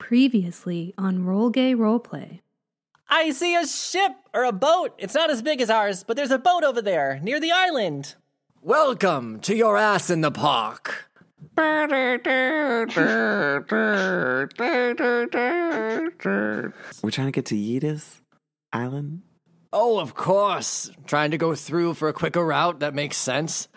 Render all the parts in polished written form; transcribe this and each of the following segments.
Previously on Roll Gay Roleplay. I see a ship or a boat. It's not as big as ours, but there's a boat over there near the island. Welcome to your ass in the park. We're trying to get to Yedis Island? Oh, of course. Trying to go through for a quicker route. That makes sense.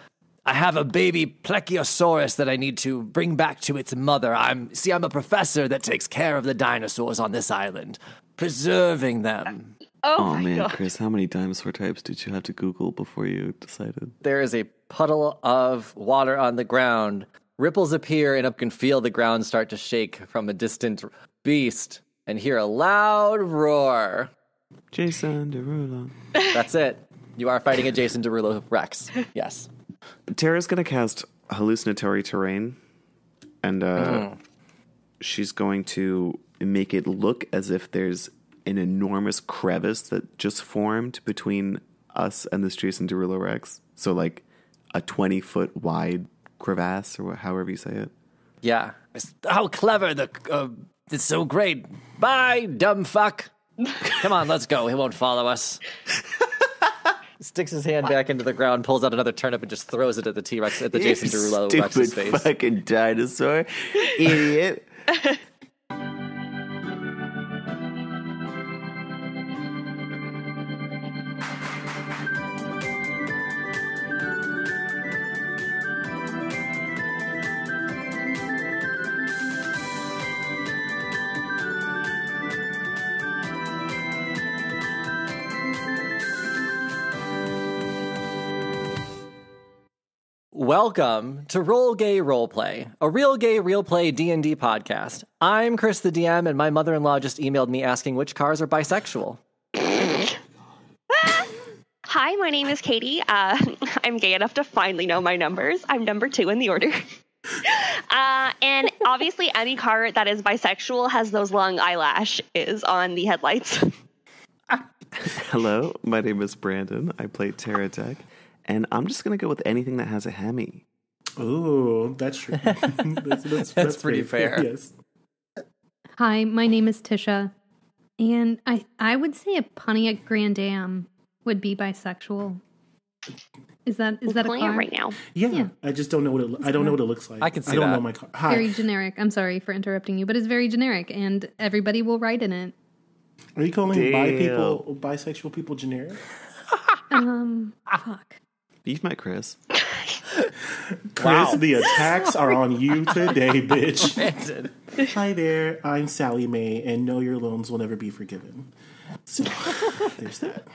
I have a baby Plechiosaurus that I need to bring back to its mother. I'm a professor that takes care of the dinosaurs on this island, preserving them. Oh man, God. Chris, how many dinosaur types did you have to Google before you decided? There is a puddle of water on the ground. Ripples appear, and you can feel the ground start to shake from a distant beast, and hear a loud roar. Jason Derulo. That's it. You are fighting a Jason Derulo Rex. Yes. Tara's going to cast hallucinatory terrain, and she's going to make it look as if there's an enormous crevice that just formed between us and this Jason Derulo Rex. So like a 20-foot wide crevasse, or however you say it. Yeah. How clever. It's so great. Bye, dumb fuck. Come on, let's go. He won't follow us. Sticks his hand back into the ground, pulls out another turnip, and just throws it at the T-Rex, at the Jason Derulo Rex's face. Stupid fucking dinosaur. Idiot. Welcome to Roll Gay Roleplay, a real gay, real play D&D podcast. I'm Chris the DM, and my mother-in-law just emailed me asking which cars are bisexual. Hi, my name is Katie. I'm gay enough to finally know my numbers. I'm number 2 in the order. And obviously any car that is bisexual has those long eyelashes on the headlights. Hello, my name is Brandon. I play Tara Tech. And I'm just going to go with anything that has a Hemi. Ooh, that's true. that's pretty fair. Yes. Hi, my name is Tisha, and I would say a Pontiac Grand Am would be bisexual. Is that a car? Right now? Yeah, I just don't know what I don't know what it looks like. I can see I don't that. know my car. Hi. Very generic. I'm sorry for interrupting you, but it's very generic, and everybody will write in it. Are you calling bisexual people generic? Fuck. You've met Chris. Chris, the attacks are on you today, bitch. Hi there, I'm Sally Mae, and no, your loans will never be forgiven. So, there's that.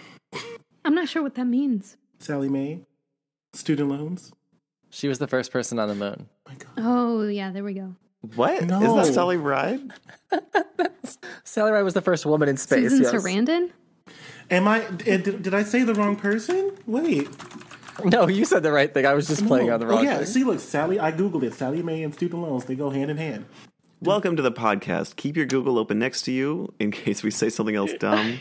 I'm not sure what that means. Sally Mae, student loans. She was the first person on the moon. Oh my God. Oh, yeah, there we go. What? No. Is that Sally Ride? Sally Ride was the first woman in space. Susan yes. Sarandon? Did I say the wrong person? Wait. No, you said the right thing. I was just playing on the wrong thing. See, look, Sally, I Googled it. Sally Mae and student loans, they go hand in hand. Welcome to the podcast. Keep your Google open next to you in case we say something else dumb.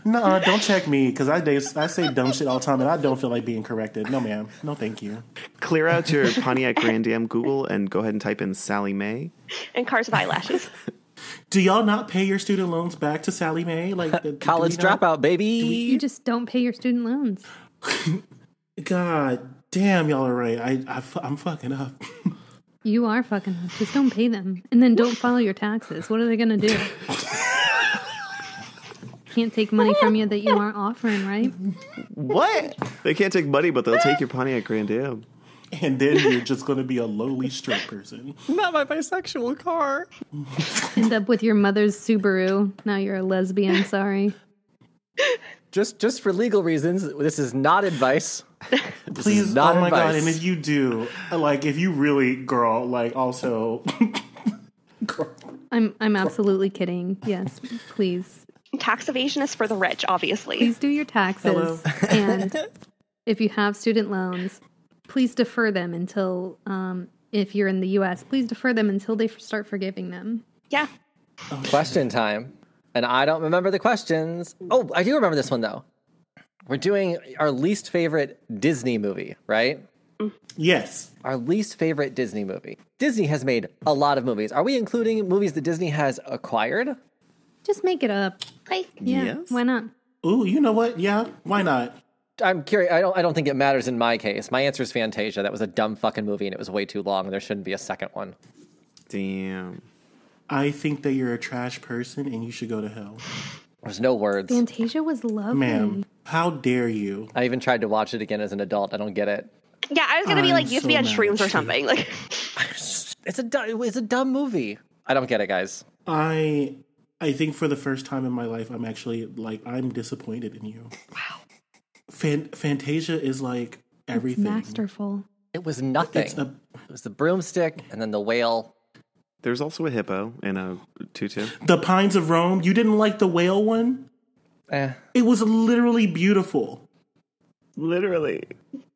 No, don't check me, because I say dumb shit all the time, and I don't feel like being corrected. No, ma'am. No, thank you. Clear out your Pontiac Grand Am Google and go ahead and type in Sally Mae. And cars with eyelashes. Do y'all not pay your student loans back to Sally Mae? Like College dropout, baby. You just don't pay your student loans. God damn, y'all are right. I'm fucking up. You are fucking up. Just don't pay them. And then don't file your taxes. What are they going to do? Can't take money from you that you aren't offering, right? What? They can't take money, but they'll take your Pontiac Grand Am. And then you're just going to be a lowly straight person. Not my bisexual car. End up with your mother's Subaru. Now you're a lesbian, sorry. Just for legal reasons, this is not advice. Please, not oh my advice. God, and if you do, like, if you really, girl, like, also... girl. I'm absolutely kidding. Yes, please. Tax evasion is for the rich, obviously. Please do your taxes. And if you have student loans, please defer them until, if you're in the U.S., please defer them until they start forgiving them. Yeah. Question time. And I don't remember the questions. Oh, I do remember this one, though. We're doing our least favorite Disney movie, right? Yes. Our least favorite Disney movie. Disney has made a lot of movies. Are we including movies that Disney has acquired? Just make it up. Like, Yeah, Yes. why not? Ooh, you know what? Yeah, why not? I'm curious. I don't think it matters in my case. My answer is Fantasia. That was a dumb fucking movie and it was way too long. There shouldn't be a second one. Damn. I think that you're a trash person and you should go to hell. There's no words. Fantasia was lovely. Ma'am, how dare you? I even tried to watch it again as an adult. I don't get it. yeah, I was gonna be I'm like, you have to be so on mad shrooms at or you. something. Like, It's a dumb movie. I don't get it, guys. I think for the first time in my life, I'm actually like, I'm disappointed in you. wow. Fantasia is like everything. Masterful. It was nothing. It was the broomstick and then the whale. There's also a hippo in a tutu. The Pines of Rome. You didn't like the whale one? It was literally beautiful. Literally.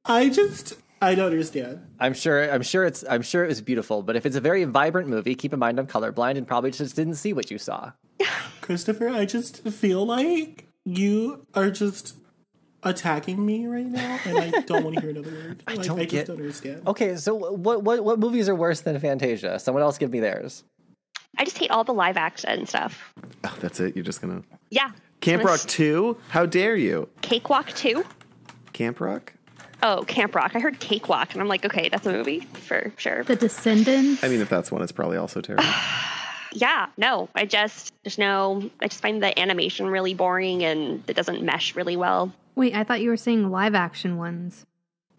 I don't understand. I'm sure it was beautiful, but if it's a very vibrant movie, keep in mind I'm colorblind and probably just didn't see what you saw. Christopher, I just feel like you are just attacking me right now, and I don't want to hear another word. I just don't understand. Okay, so what movies are worse than Fantasia? Someone else give me theirs. I just hate all the live action stuff. Oh, that's it? You're just gonna... Yeah. Camp Rock 2? How dare you? Cakewalk 2? Camp Rock? Oh, Camp Rock. I heard Cakewalk, and I'm like, okay, that's a movie for sure. The Descendants. I mean, if that's one, it's probably also terrible. Yeah, no, I just find the animation really boring, and it doesn't mesh really well. Wait, I thought you were saying live action ones.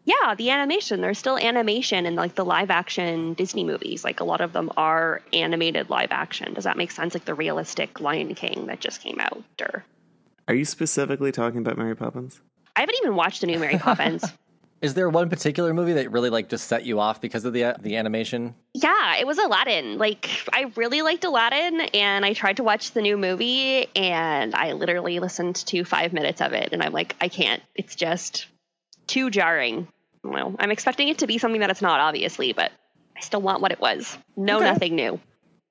Yeah, the animation. There's still animation in like the live action Disney movies. Like a lot of them are animated live action. Does that make sense? Like the realistic Lion King that just came out. Or Are you specifically talking about Mary Poppins? I haven't even watched the new Mary Poppins. Is there one particular movie that really like just set you off because of the animation? Yeah, it was Aladdin. Like, I really liked Aladdin, and I tried to watch the new movie, and I literally listened to 5 minutes of it, and I'm like, I can't. It's just too jarring. Well, I'm expecting it to be something that it's not, obviously, but I still want what it was. No, nothing new.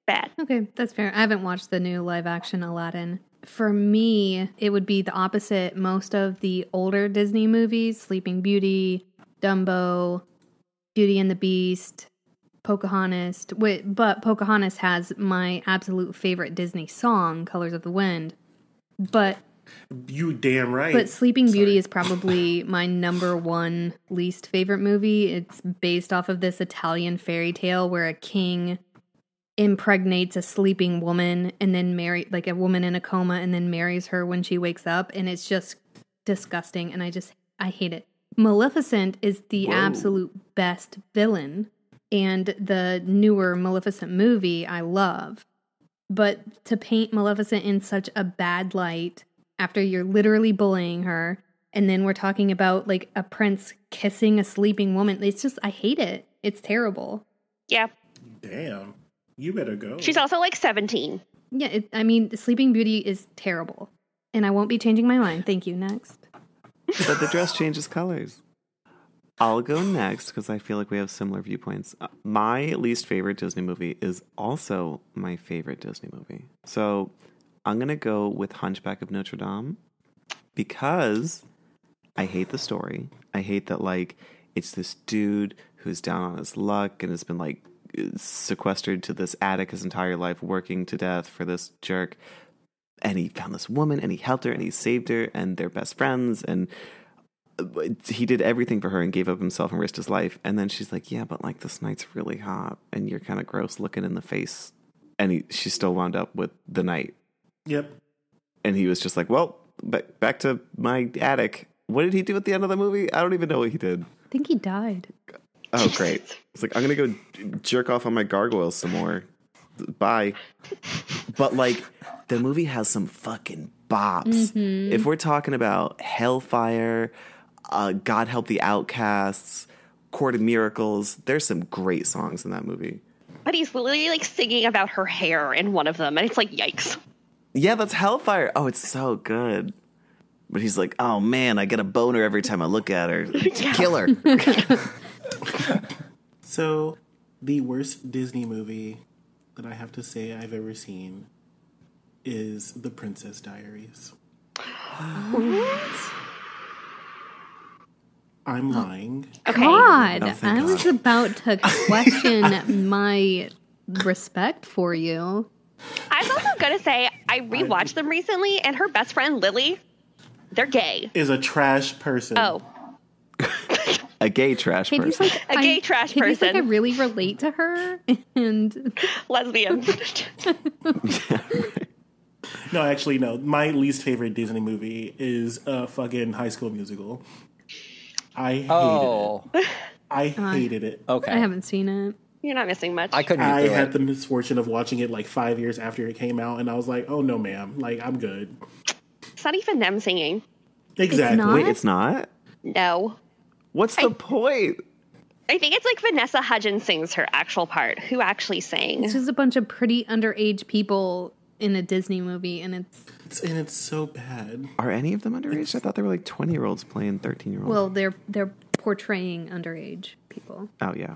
Bad. Okay, that's fair. I haven't watched the new live action Aladdin. For me, it would be the opposite. Most of the older Disney movies, Sleeping Beauty, Dumbo, Beauty and the Beast, Pocahontas. But Pocahontas has my absolute favorite Disney song, Colors of the Wind. But You damn right. But Sleeping Beauty is probably my number one least favorite movie. It's based off of this Italian fairy tale where a king impregnates a sleeping woman and then like a woman in a coma, and then marries her when she wakes up, and it's just disgusting, and I hate it. Maleficent is the absolute best villain, and the newer Maleficent movie I love. But to paint Maleficent in such a bad light after you're literally bullying her, and then we're talking about like a prince kissing a sleeping woman, it's just, I hate it. It's terrible. Yeah. Damn. You better go. She's also like 17. Yeah, Sleeping Beauty is terrible. And I won't be changing my mind. Thank you. Next. But the dress changes colors. I'll go next because I feel like we have similar viewpoints. My least favorite Disney movie is also my favorite Disney movie. So I'm going to go with Hunchback of Notre Dame because I hate the story. I hate that, like, it's this dude who's down on his luck and has been, like, sequestered to this attic his entire life, working to death for this jerk. And he found this woman and he helped her and he saved her and they're best friends and he did everything for her and gave up himself and risked his life. And then she's like, yeah, but like this knight's really hot and you're kind of gross looking in the face. And she still wound up with the knight. Yep. And he was just like, well, back to my attic. What did he do at the end of the movie? I don't even know what he did. I think he died. Oh, great. It's like, I'm going to go jerk off on my gargoyles some more. Bye. But, like, the movie has some fucking bops. Mm-hmm. If we're talking about Hellfire, God Help the Outcasts, Court of Miracles, there's some great songs in that movie. But he's literally, like, singing about her hair in one of them, and it's like, yikes. Yeah, that's Hellfire. Oh, it's so good. But he's like, oh, man, I get a boner every time I look at her. Kill her. So, the worst Disney movie that I have to say I've ever seen is The Princess Diaries. What? I'm lying. Okay. God, Oh, thank I was God. about to question my respect for you. I'm also going to say I rewatched them recently, and her best friend, Lily, they're gay. Is a trash person. Oh, A gay trash Katie's person. like, A gay trash Katie's like, I person. really relate to her. And lesbian. No, actually, no. My least favorite Disney movie is fucking High School Musical. I hated it. I hated it. Okay. I haven't seen it. You're not missing much. I couldn't I get through had it. the misfortune of watching it like 5 years after it came out, and I was like, oh, no, ma'am. Like, I'm good. It's not even them singing. Exactly. not? Wait, it's not? No. What's the point? I think it's like Vanessa Hudgens sings her actual part. Who actually sang? It's just a bunch of pretty underage people in a Disney movie, and It's so bad. Are any of them underage? I thought they were like 20-year-olds playing 13-year-olds. well, they're portraying underage people. Oh, yeah.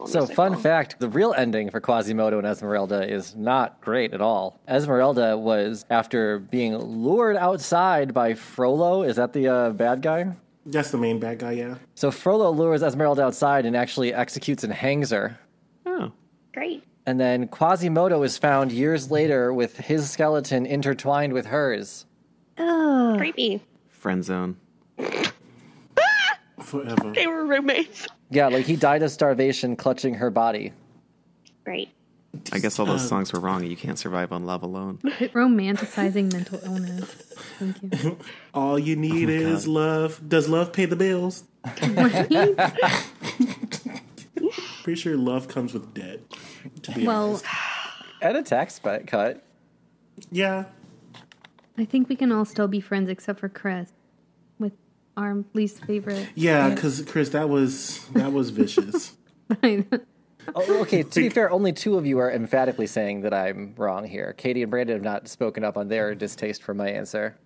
So, fun fact, the real ending for Quasimodo and Esmeralda is not great at all. Esmeralda was, after being lured outside by Frollo, is that the bad guy? That's the main bad guy, yeah. So Frollo lures Esmeralda outside and actually executes and hangs her. Oh. Great. And then Quasimodo is found years later with his skeleton intertwined with hers. Ugh. Creepy. Friend zone. Forever. They were roommates. Yeah, like he died of starvation clutching her body. Great. I guess all those songs were wrong. You can't survive on love alone. Quit romanticizing mental illness. Thank you. All you need is love. Does love pay the bills? Pretty sure love comes with debt. To be Well, honest. And a tax cut. Yeah. I think we can all still be friends except for Chris, with our least favorite. Yeah, because Chris, that was vicious. Oh, okay, to be fair, only two of you are emphatically saying that I'm wrong here. Katie and Brandon have not spoken up on their distaste for my answer.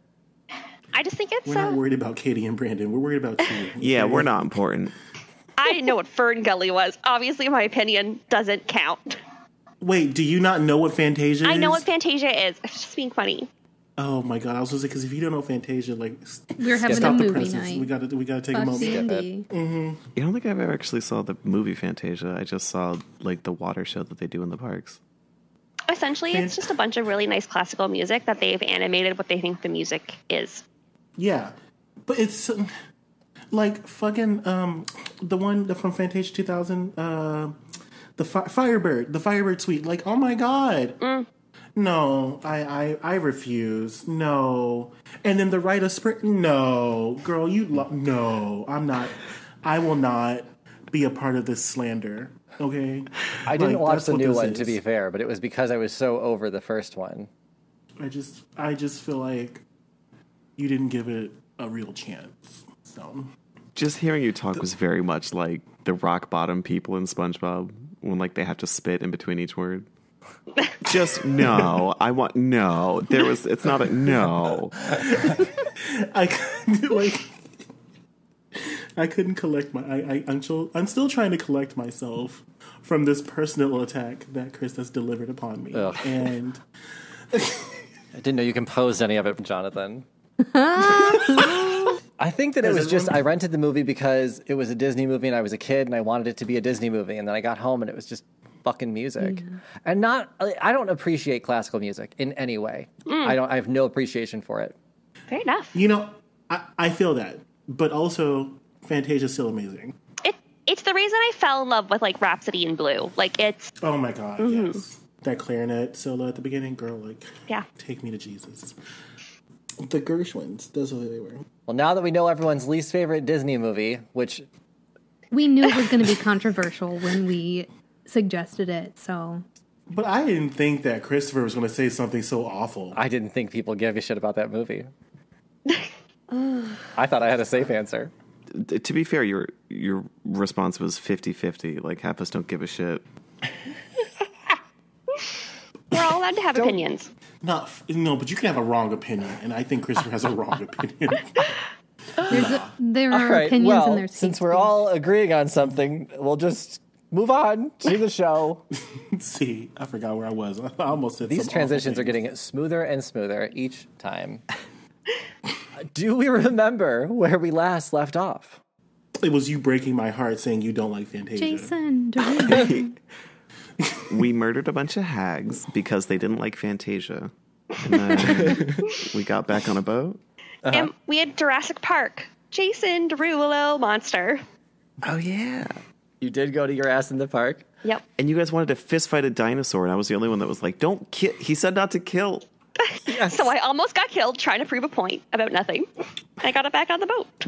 I just think it's We're not worried about Katie and Brandon. We're worried about you. Yeah, we're not important. I didn't know what Fern Gully was. Obviously, my opinion doesn't count. Wait, do you not know what Fantasia is? I know what Fantasia is. I'm just being funny. Oh my god, I was gonna say because if you don't know Fantasia, like We're having a stop the movie presses. night. We gotta take a Fuck moment. D&D. I don't think I've ever actually saw the movie Fantasia. I just saw like the water show that they do in the parks. Essentially, it's just a bunch of really nice classical music that they've animated what they think the music is. Yeah, but it's like fucking the one from Fantasia 2000, the Firebird suite. Like, oh my god. No, I refuse. No. And then the Rite of Spring. No, girl, no. I'm not. I will not be a part of this slander. Okay. I didn't Like, watch that's the what new this one, is. to be fair, but it was because I was so over the first one. I just feel like you didn't give it a real chance. So Just hearing you talk was very much like the rock bottom people in SpongeBob when like they have to spit in between each word. Just no. I want no. It's not a no. I couldn't, like. I couldn't collect I'm still trying to collect myself from this personal attack that Chris has delivered upon me. Ugh. And I didn't know you composed any of it, Jonathan. I think that it was just, I rented the movie because it was a Disney movie and I was a kid and I wanted it to be a Disney movie. And then I got home and it was just fucking music. And I don't appreciate classical music in any way. I have no appreciation for it. Fair enough. you know, I feel that, but also Fantasia's still amazing. It's the reason I fell in love with like Rhapsody in Blue. Like it's Oh my god, yes. That clarinet solo at the beginning, girl, like, yeah. take me to Jesus. The Gershwins, those are who they were. Well, now that we know everyone's least favorite Disney movie, which We knew it was going to be controversial when we suggested it, so But I didn't think that Christopher was going to say something so awful. I didn't think people gave a shit about that movie. I thought I had a safe answer. To be fair, your response was 50-50. Like half us don't give a shit. We're all allowed to have opinions. No, but you can have a wrong opinion, and I think Christopher has a wrong opinion. there are All right, opinions well, and there's since we're all agreeing on something, we'll just move on to the show. See, I forgot where I was. I almost said These some transitions awful are getting smoother and smoother each time. Do we remember where we last left off? It was you breaking my heart saying you don't like Fantasia. Jason Derulo. We murdered a bunch of hags because they didn't like Fantasia. And then we got back on a boat. And we had Jurassic Park. Jason Derulo monster. Oh, yeah. You did go to your ass in the park? Yep. And you guys wanted to fist fight a dinosaur, and I was the only one that was like, don't kill. He said not to kill. Yes. So I almost got killed trying to prove a point about nothing. I got it back on the boat.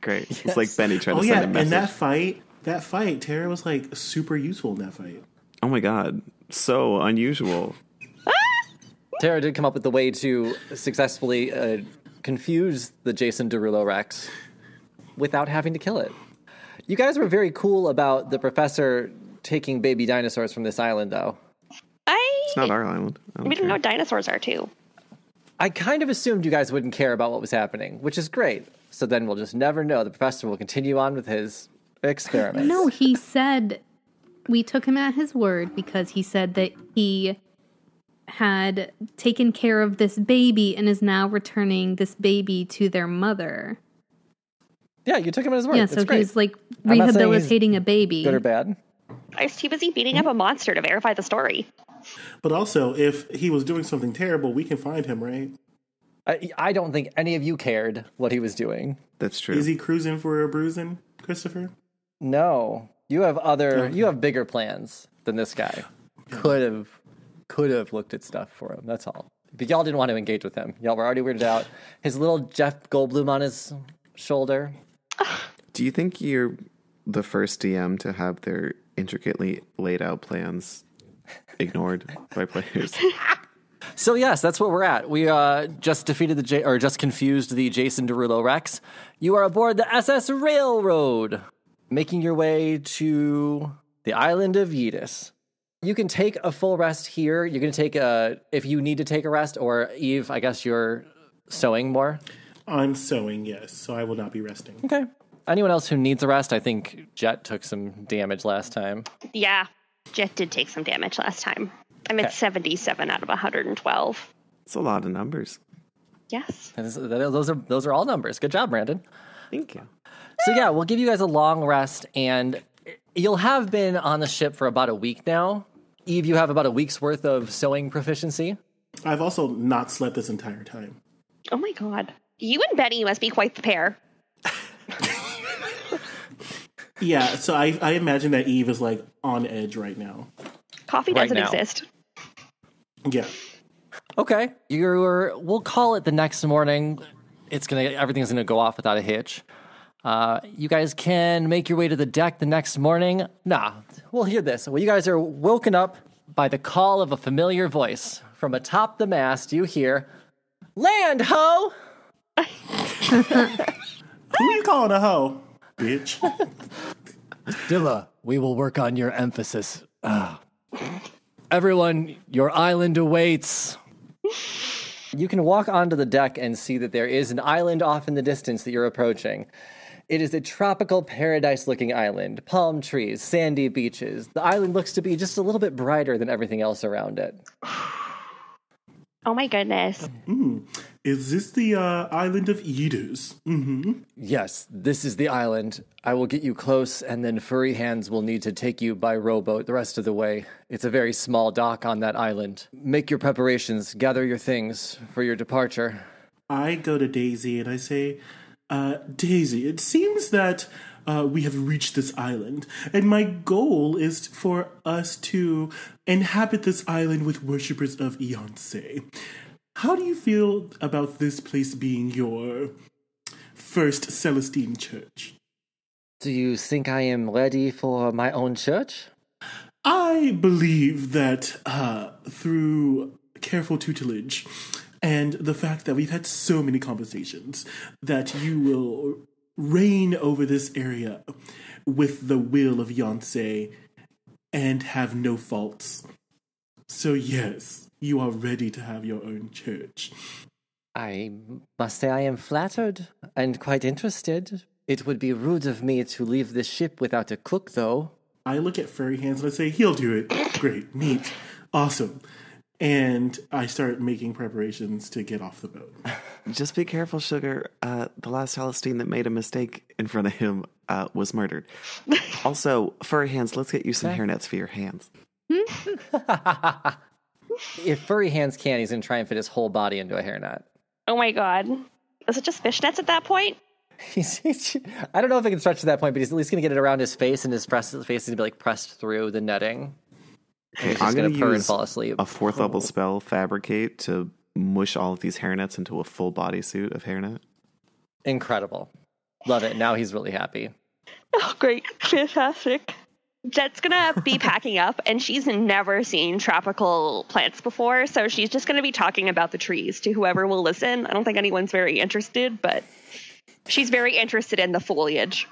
Great. Yes. It's like Benny trying Oh to yeah, send a message. and that fight, Tara was like super useful in that fight. Oh my god. So unusual. Tara did come up with the way to successfully confuse the Jason Derulo Rex without having to kill it. You guys were very cool about the professor taking baby dinosaurs from this island, though. It's not our island. We didn't know what dinosaurs are, too. I kind of assumed you guys wouldn't care about what was happening, which is great. So then we'll just never know. The professor will continue on with his experiments. No, he said we took him at his word because he said that he had taken care of this baby and is now returning this baby to their mother. Yeah, you took him at his word. Yeah, It's so great. he's like I'm not saying he's rehabilitating a baby. good or bad. I was too busy beating up a monster to verify the story. But also, if he was doing something terrible, we can find him, right? I don't think any of you cared what he was doing. That's true. Is he cruising for a bruising, Christopher? No, you have bigger plans than this guy. Could have looked at stuff for him. That's all. But y'all didn't want to engage with him. Y'all were already weirded out. His little Jeff Goldblum on his shoulder. Do you think you're the first DM to have their intricately laid out plans ignored by players? So yes, that's what we're at. We just defeated just confused the Jason Derulo Rex. You are aboard the SS Railroad, making your way to the island of Yidis. You can take a full rest here. You can take if you need to take a rest, or Eve, I guess you're sewing more. I'm sewing, yes, so I will not be resting. Okay. Anyone else who needs a rest? I think Jet took some damage last time. Yeah, Jet did take some damage last time. I'm at 77 out of 112. It's a lot of numbers. Yes. Those are all numbers. Good job, Brandon. Thank you. So yeah, we'll give you guys a long rest, and you'll have been on the ship for about a week now. Eve, you have about a week's worth of sewing proficiency. I've also not slept this entire time. Oh my god. You and Benny must be quite the pair. Yeah, so I imagine that Eve is like on edge right now. Coffee Right doesn't now. exist. Yeah. Okay, we'll call it the next morning. Everything's gonna go off without a hitch. You guys can make your way to the deck the next morning. Nah, we'll hear this. Well, you guys are woken up by the call of a familiar voice. From atop the mast, you hear, "Land, ho!" Who are you calling a hoe, bitch? Dilla, we will work on your emphasis. Everyone, your island awaits. You can walk onto the deck and see that there is an island off in the distance that you're approaching. It is a tropical paradise-looking island. Palm trees, sandy beaches. The island looks to be just a little bit brighter than everything else around it. Oh my goodness. Is this the island of Yidus? Mm-hmm. Yes, this is the island. I will get you close, and then furry hands will need to take you by rowboat the rest of the way. It's a very small dock on that island. Make your preparations, gather your things for your departure. I go to Daisy and I say, Daisy, it seems that we have reached this island, and my goal is for us to inhabit this island with worshippers of Beyonce. How do you feel about this place being your first Celestine church? Do you think I am ready for my own church? I believe that through careful tutelage and the fact that we've had so many conversations, that you will reign over this area with the will of Beyonce and have no faults. So yes, you are ready to have your own church. I must say I am flattered and quite interested. It would be rude of me to leave this ship without a cook, though. I look at Furry Hands and I say, he'll do it. Great, neat, awesome. And I start making preparations to get off the boat. Just be careful, Sugar. The last Celestine that made a mistake in front of him was murdered. Also, furry hands, let's get you some hairnets for your hands. If furry hands can, he's going to try and fit his whole body into a hairnet. Oh my god. Is it just fishnets at that point? I don't know if it can stretch to that point, but he's at least going to get it around his face, and his face is going to be like pressed through the netting. Okay, I'm going to purr and fall asleep. A 4th level spell, Fabricate, to mush all of these hairnets into a full bodysuit of hairnet. Incredible. Love it. Now he's really happy. Oh, great. Fantastic. Jet's gonna be packing up, and she's never seen tropical plants before, so she's just gonna be talking about the trees to whoever will listen. I don't think anyone's very interested, but she's very interested in the foliage.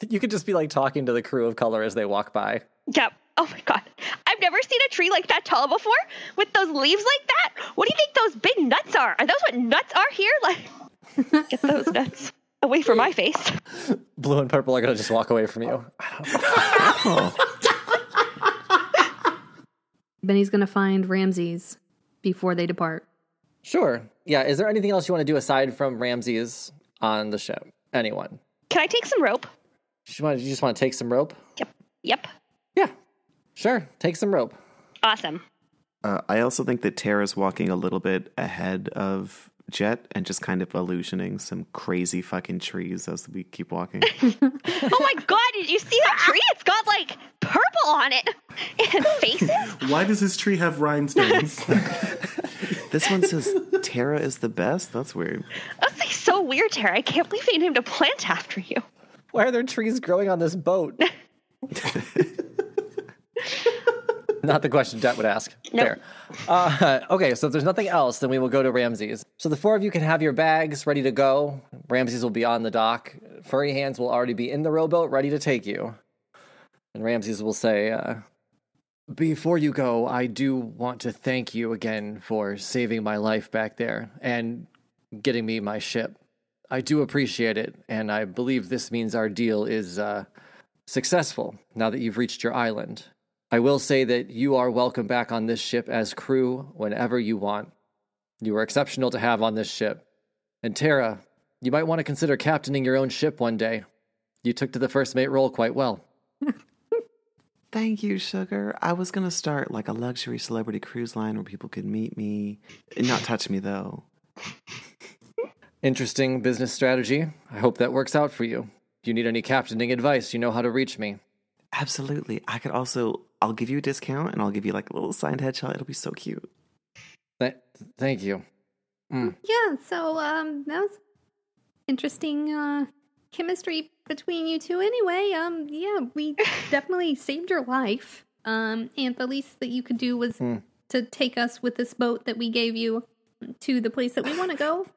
You could just be like talking to the crew of color as they walk by. Yep. Oh my god. I've never seen a tree like that tall before, with those leaves like that. What do you think those big nuts are? Are those what nuts are here? Like, get those nuts away from my face. Blue and purple are going to just walk away from you. Benny's going to find Ramses before they depart. Sure. Yeah. Is there anything else you want to do aside from Ramses on the ship? Anyone? Can I take some rope? You just want to take some rope? Yep. Yeah. Sure. Take some rope. Awesome. I also think that Tara's walking a little bit ahead of Jet and just kind of illusioning some crazy fucking trees as we keep walking. Oh my god, did you see that tree? It's got like purple on it and faces. Why does this tree have rhinestones? This one says Tara is the best? That's weird. That's like so weird, Tara. I can't believe they named a plant after you. Why are there trees growing on this boat? Not the question Jet would ask. Nope. Fair. Okay, so if there's nothing else, then we will go to Ramses. So the 4 of you can have your bags ready to go. Ramses will be on the dock. Furry hands will already be in the rowboat, ready to take you. And Ramses will say, before you go, I do want to thank you again for saving my life back there and getting me my ship. I do appreciate it, and I believe this means our deal is successful now that you've reached your island. I will say that you are welcome back on this ship as crew whenever you want. You are exceptional to have on this ship. And Tara, you might want to consider captaining your own ship one day. You took to the first mate role quite well. Thank you, Sugar. I was going to start like a luxury celebrity cruise line where people could meet me and not touch me, though. Interesting business strategy. I hope that works out for you. If you need any captaining advice, you know how to reach me. Absolutely. I could also, I'll give you a discount and I'll give you like a little signed headshot. It'll be so cute. Thank you. Yeah, so that was interesting chemistry between you two anyway. Yeah, we definitely saved your life. And the least that you could do was to take us with this boat that we gave you to the place that we want to go.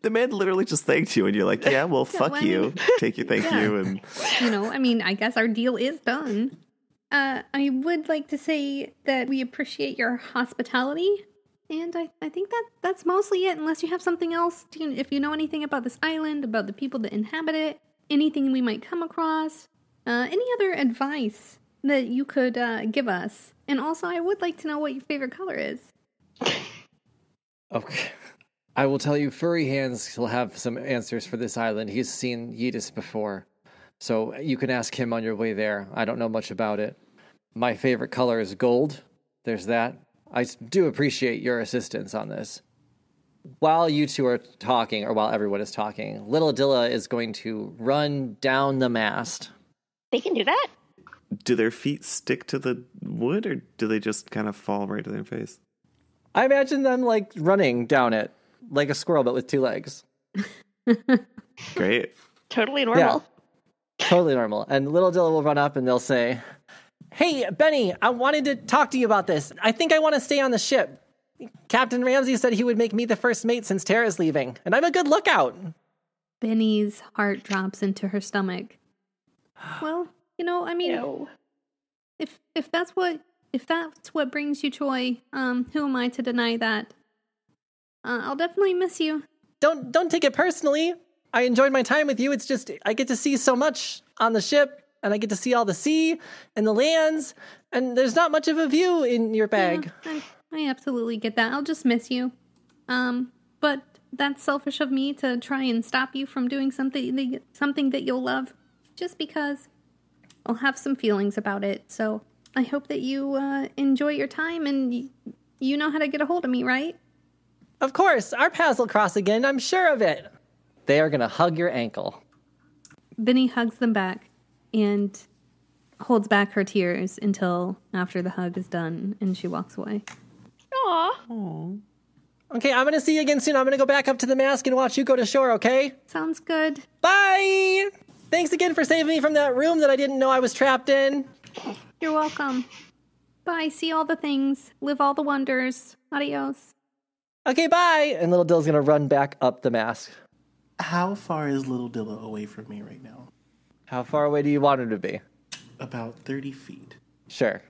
The man literally just thanked you, and you're like, yeah, well, fuck you. Take your thank you. And I guess our deal is done. I would like to say that we appreciate your hospitality, and I think that's mostly it, unless you have something else. If you know anything about this island, about the people that inhabit it, anything we might come across, any other advice that you could give us. And also, I would like to know what your favorite color is. Okay. I will tell you, Furry Hands will have some answers for this island. He's seen Yeetus before, so you can ask him on your way there. I don't know much about it. My favorite color is gold. There's that. I do appreciate your assistance on this. While you two are talking, or while everyone is talking, Little Dilla is going to run down the mast. They can do that? Do their feet stick to the wood, or do they just kind of fall right to their face? I imagine them like running down it. Like a squirrel, but with 2 legs. Great. Totally normal. Yeah, totally normal. And Little Dilla will run up and they'll say, hey, Benny, I wanted to talk to you about this. I think I want to stay on the ship. Captain Ramsey said he would make me the first mate since Tara's leaving, and I'm a good lookout. Benny's heart drops into her stomach. Well, No. if that's what brings you joy, who am I to deny that? I'll definitely miss you. Don't take it personally. I enjoyed my time with you. It's just I get to see so much on the ship, and I get to see all the sea and the lands, and there's not much of a view in your bag. Yeah, I absolutely get that. I'll just miss you. but that's selfish of me to try and stop you from doing something that you'll love, just because I'll have some feelings about it. So I hope that you enjoy your time, and you know how to get a hold of me, right? Of course, our paths will cross again, I'm sure of it. They are going to hug your ankle. Benny hugs them back and holds back her tears until after the hug is done and she walks away. Aww. Okay, I'm going to see you again soon. I'm going to go back up to the mast and watch you go to shore, okay? Sounds good. Bye! Thanks again for saving me from that room that I didn't know I was trapped in. You're welcome. Bye, see all the things, live all the wonders. Adios. Okay, bye! And little Dilla's going to run back up the mast. How far is little Dilla away from me right now? How far away do you want her to be? About 30 feet. Sure.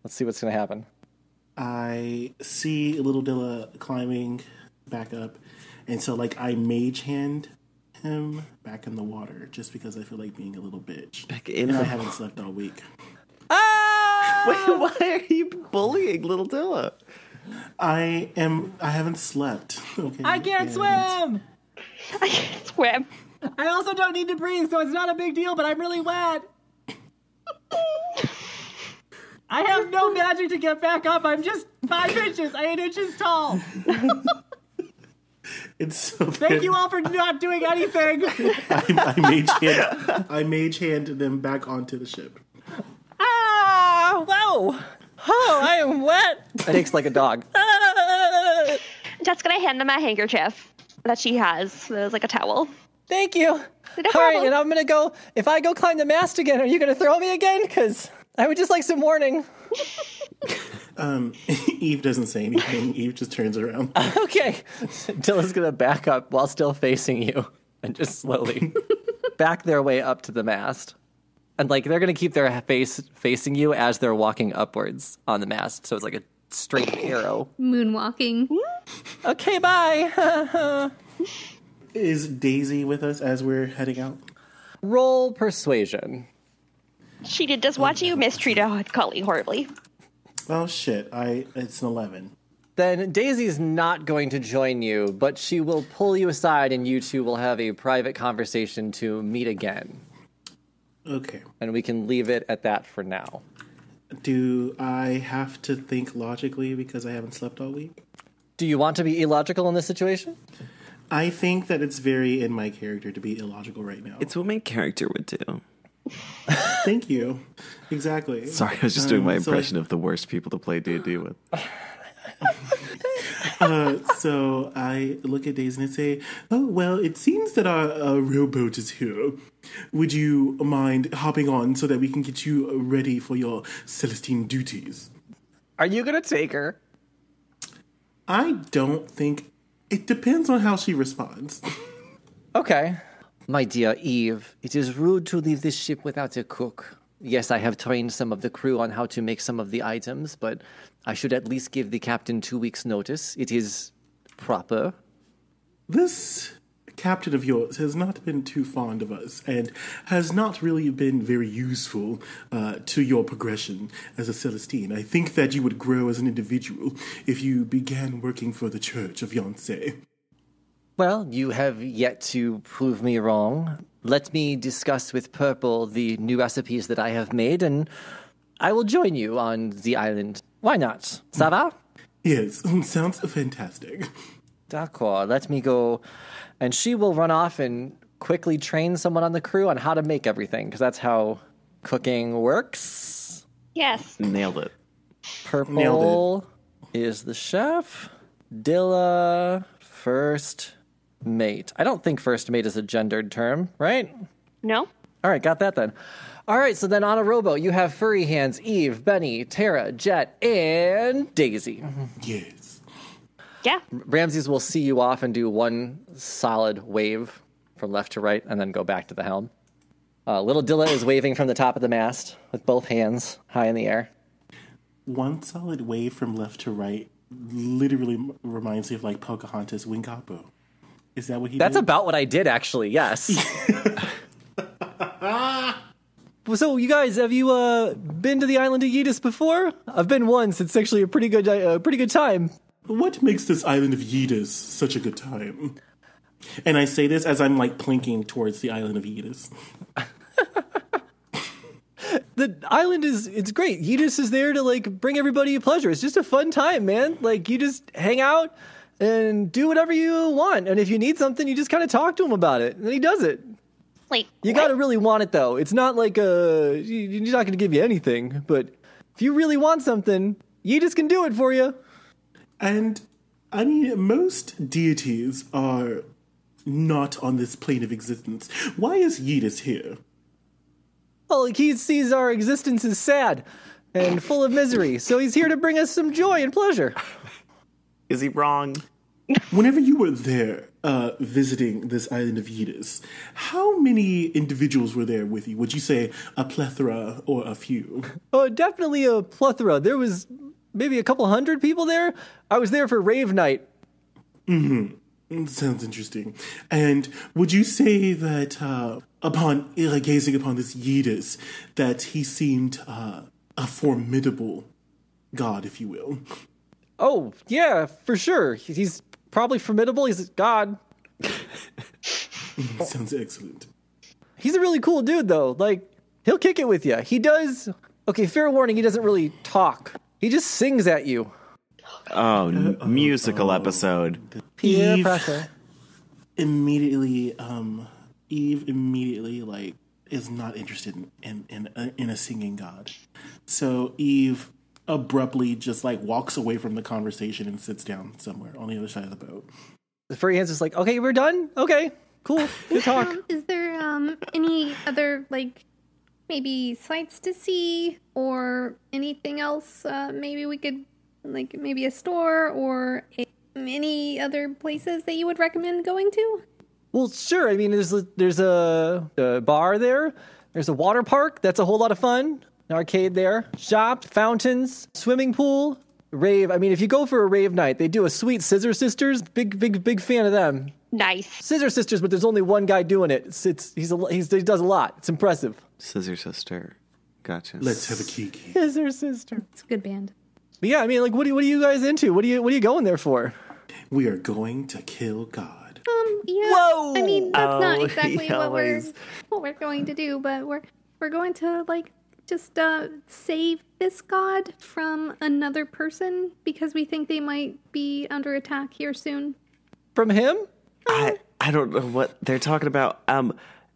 Let's see what's going to happen. I see little Dilla climbing back up, and so I mage hand him back in the water just because I feel like being a little bitch. Back in and the I haven't slept all week. Ah! Wait, why are you bullying little Dilla? I haven't slept. Okay. I can't swim! I can't swim. I also don't need to breathe, so it's not a big deal, but I'm really wet. I have no magic to get back up. I'm just 5 inches, 8 inches tall. It's so Thank you all for not doing anything. I mage hand them back onto the ship. Ah, whoa. Oh, I am wet. It takes like a dog. Jeff's gonna hand him a handkerchief that she has. There's like a towel. Thank you. No All right, problem. and I'm going to go. If I go climb the mast again, are you going to throw me again? Because I would just like some warning. Eve doesn't say anything. Eve just turns around. Okay. Dilla's going to back up while still facing you and just slowly back their way up to the mast. And they're going to keep their face facing you as they're walking upwards on the mast. So it's like a straight arrow. Moonwalking. Okay, bye. Is Daisy with us as we're heading out? Roll persuasion. She did just watch you mistreat a colleague horribly. Oh shit! It's an 11. Then Daisy's not going to join you, but she will pull you aside and you two will have a private conversation to meet again. Okay. And we can leave it at that for now. Do I have to think logically because I haven't slept all week? Do you want to be illogical in this situation? I think that it's very in my character to be illogical right now. It's what my character would do. Thank you. Exactly. Sorry, I was just doing my impression of the worst people to play D&D with. So I look at Daisy and I say, oh, well, it seems that our rowboat is here. Would you mind hopping on so that we can get you ready for your Celestine duties? Are you going to take her? I don't think... It depends on how she responds. Okay. My dear Eve, it is rude to leave this ship without a cook. Yes, I have trained some of the crew on how to make some of the items, but I should at least give the captain 2 weeks' notice. It is proper. This captain of yours has not been too fond of us and has not really been very useful to your progression as a Celestine. I think that you would grow as an individual if you began working for the Church of Yonsei. Well, you have yet to prove me wrong. Let me discuss with Purple the new recipes that I have made, and I will join you on the island. Why not? Ça va? Yes, sounds fantastic. D'accord, let me go. And she will run off and quickly train someone on the crew on how to make everything, because that's how cooking works. Yes. Nailed it. Purple Nailed is the chef. Dilla, first mate. I don't think first mate is a gendered term, right? No? All right, got that then. All right, so then on a rowboat, you have Furry Hands, Eve, Benny, Tara, Jet, and Daisy. Yes. Yeah. Ramses will see you off and do one solid wave from left to right and then go back to the helm. Little Dilla is waving from the top of the mast with both hands high in the air. One solid wave from left to right literally reminds me of Pocahontas Wingapo. Is that what he That's did? about what I did, actually, yes. So, you guys, have you been to the island of Yidis before? I've been once. It's actually a pretty good time. what makes this island of Yidis such a good time? And I say this as I'm like plinking towards the island of Yidis. The island it's great. Yidis is there to like bring everybody pleasure. It's just a fun time, man. Like you just hang out and do whatever you want. And if you need something, you just kind of talk to him about it. And then he does it. Like, you got to really want it, though. It's not like you're not going to give you anything. But if you really want something, Yidis can do it for you. And, I mean, most deities are not on this plane of existence. Why is Yidis here? Well, like he sees our existence as sad and full of misery. So he's here to bring us some joy and pleasure. Is he wrong? Whenever you were there visiting this island of Yidis, how many individuals were there with you? Would you say a plethora or a few? Oh, definitely a plethora. There was maybe a couple hundred people there. I was there for rave night. Mm-hmm. Sounds interesting. And would you say that upon gazing upon this Yidis, that he seemed a formidable god, if you will? Oh, yeah, for sure. He's probably formidable. He's a god. Sounds excellent. He's a really cool dude, though. Like, he'll kick it with you. He does... Okay, fair warning, he doesn't really talk. He just sings at you. Oh, musical episode. Peer Eve pressure. Eve immediately, like, is not interested in a singing god. So Eve abruptly just like walks away from the conversation and sits down somewhere on the other side of the boat. The furry hand's just like, okay, we're done? Okay, cool, good talk. Is there any other, like, maybe sights to see or anything else? Maybe we could, like, maybe a store or any other places that you would recommend going to? Well, sure. I mean, there's a bar there. There's a water park. That's a whole lot of fun. An arcade there. Shop, fountains, swimming pool, rave. I mean, if you go for a rave night, they do a sweet Scissor Sisters. Big fan of them. Nice. Scissor Sisters, but there's only one guy doing it. He does a lot. It's impressive. Scissor Sister. Gotcha. Let's have a kiki. Scissor Sister. It's a good band. But yeah, I mean, like, what are you guys into? What are you going there for? We are going to kill God. Yeah. Whoa! I mean, that's not exactly he what always- we're going to do, but we're going to like just save this god from another person because we think they might be under attack here soon. From him? I don't know what they're talking about.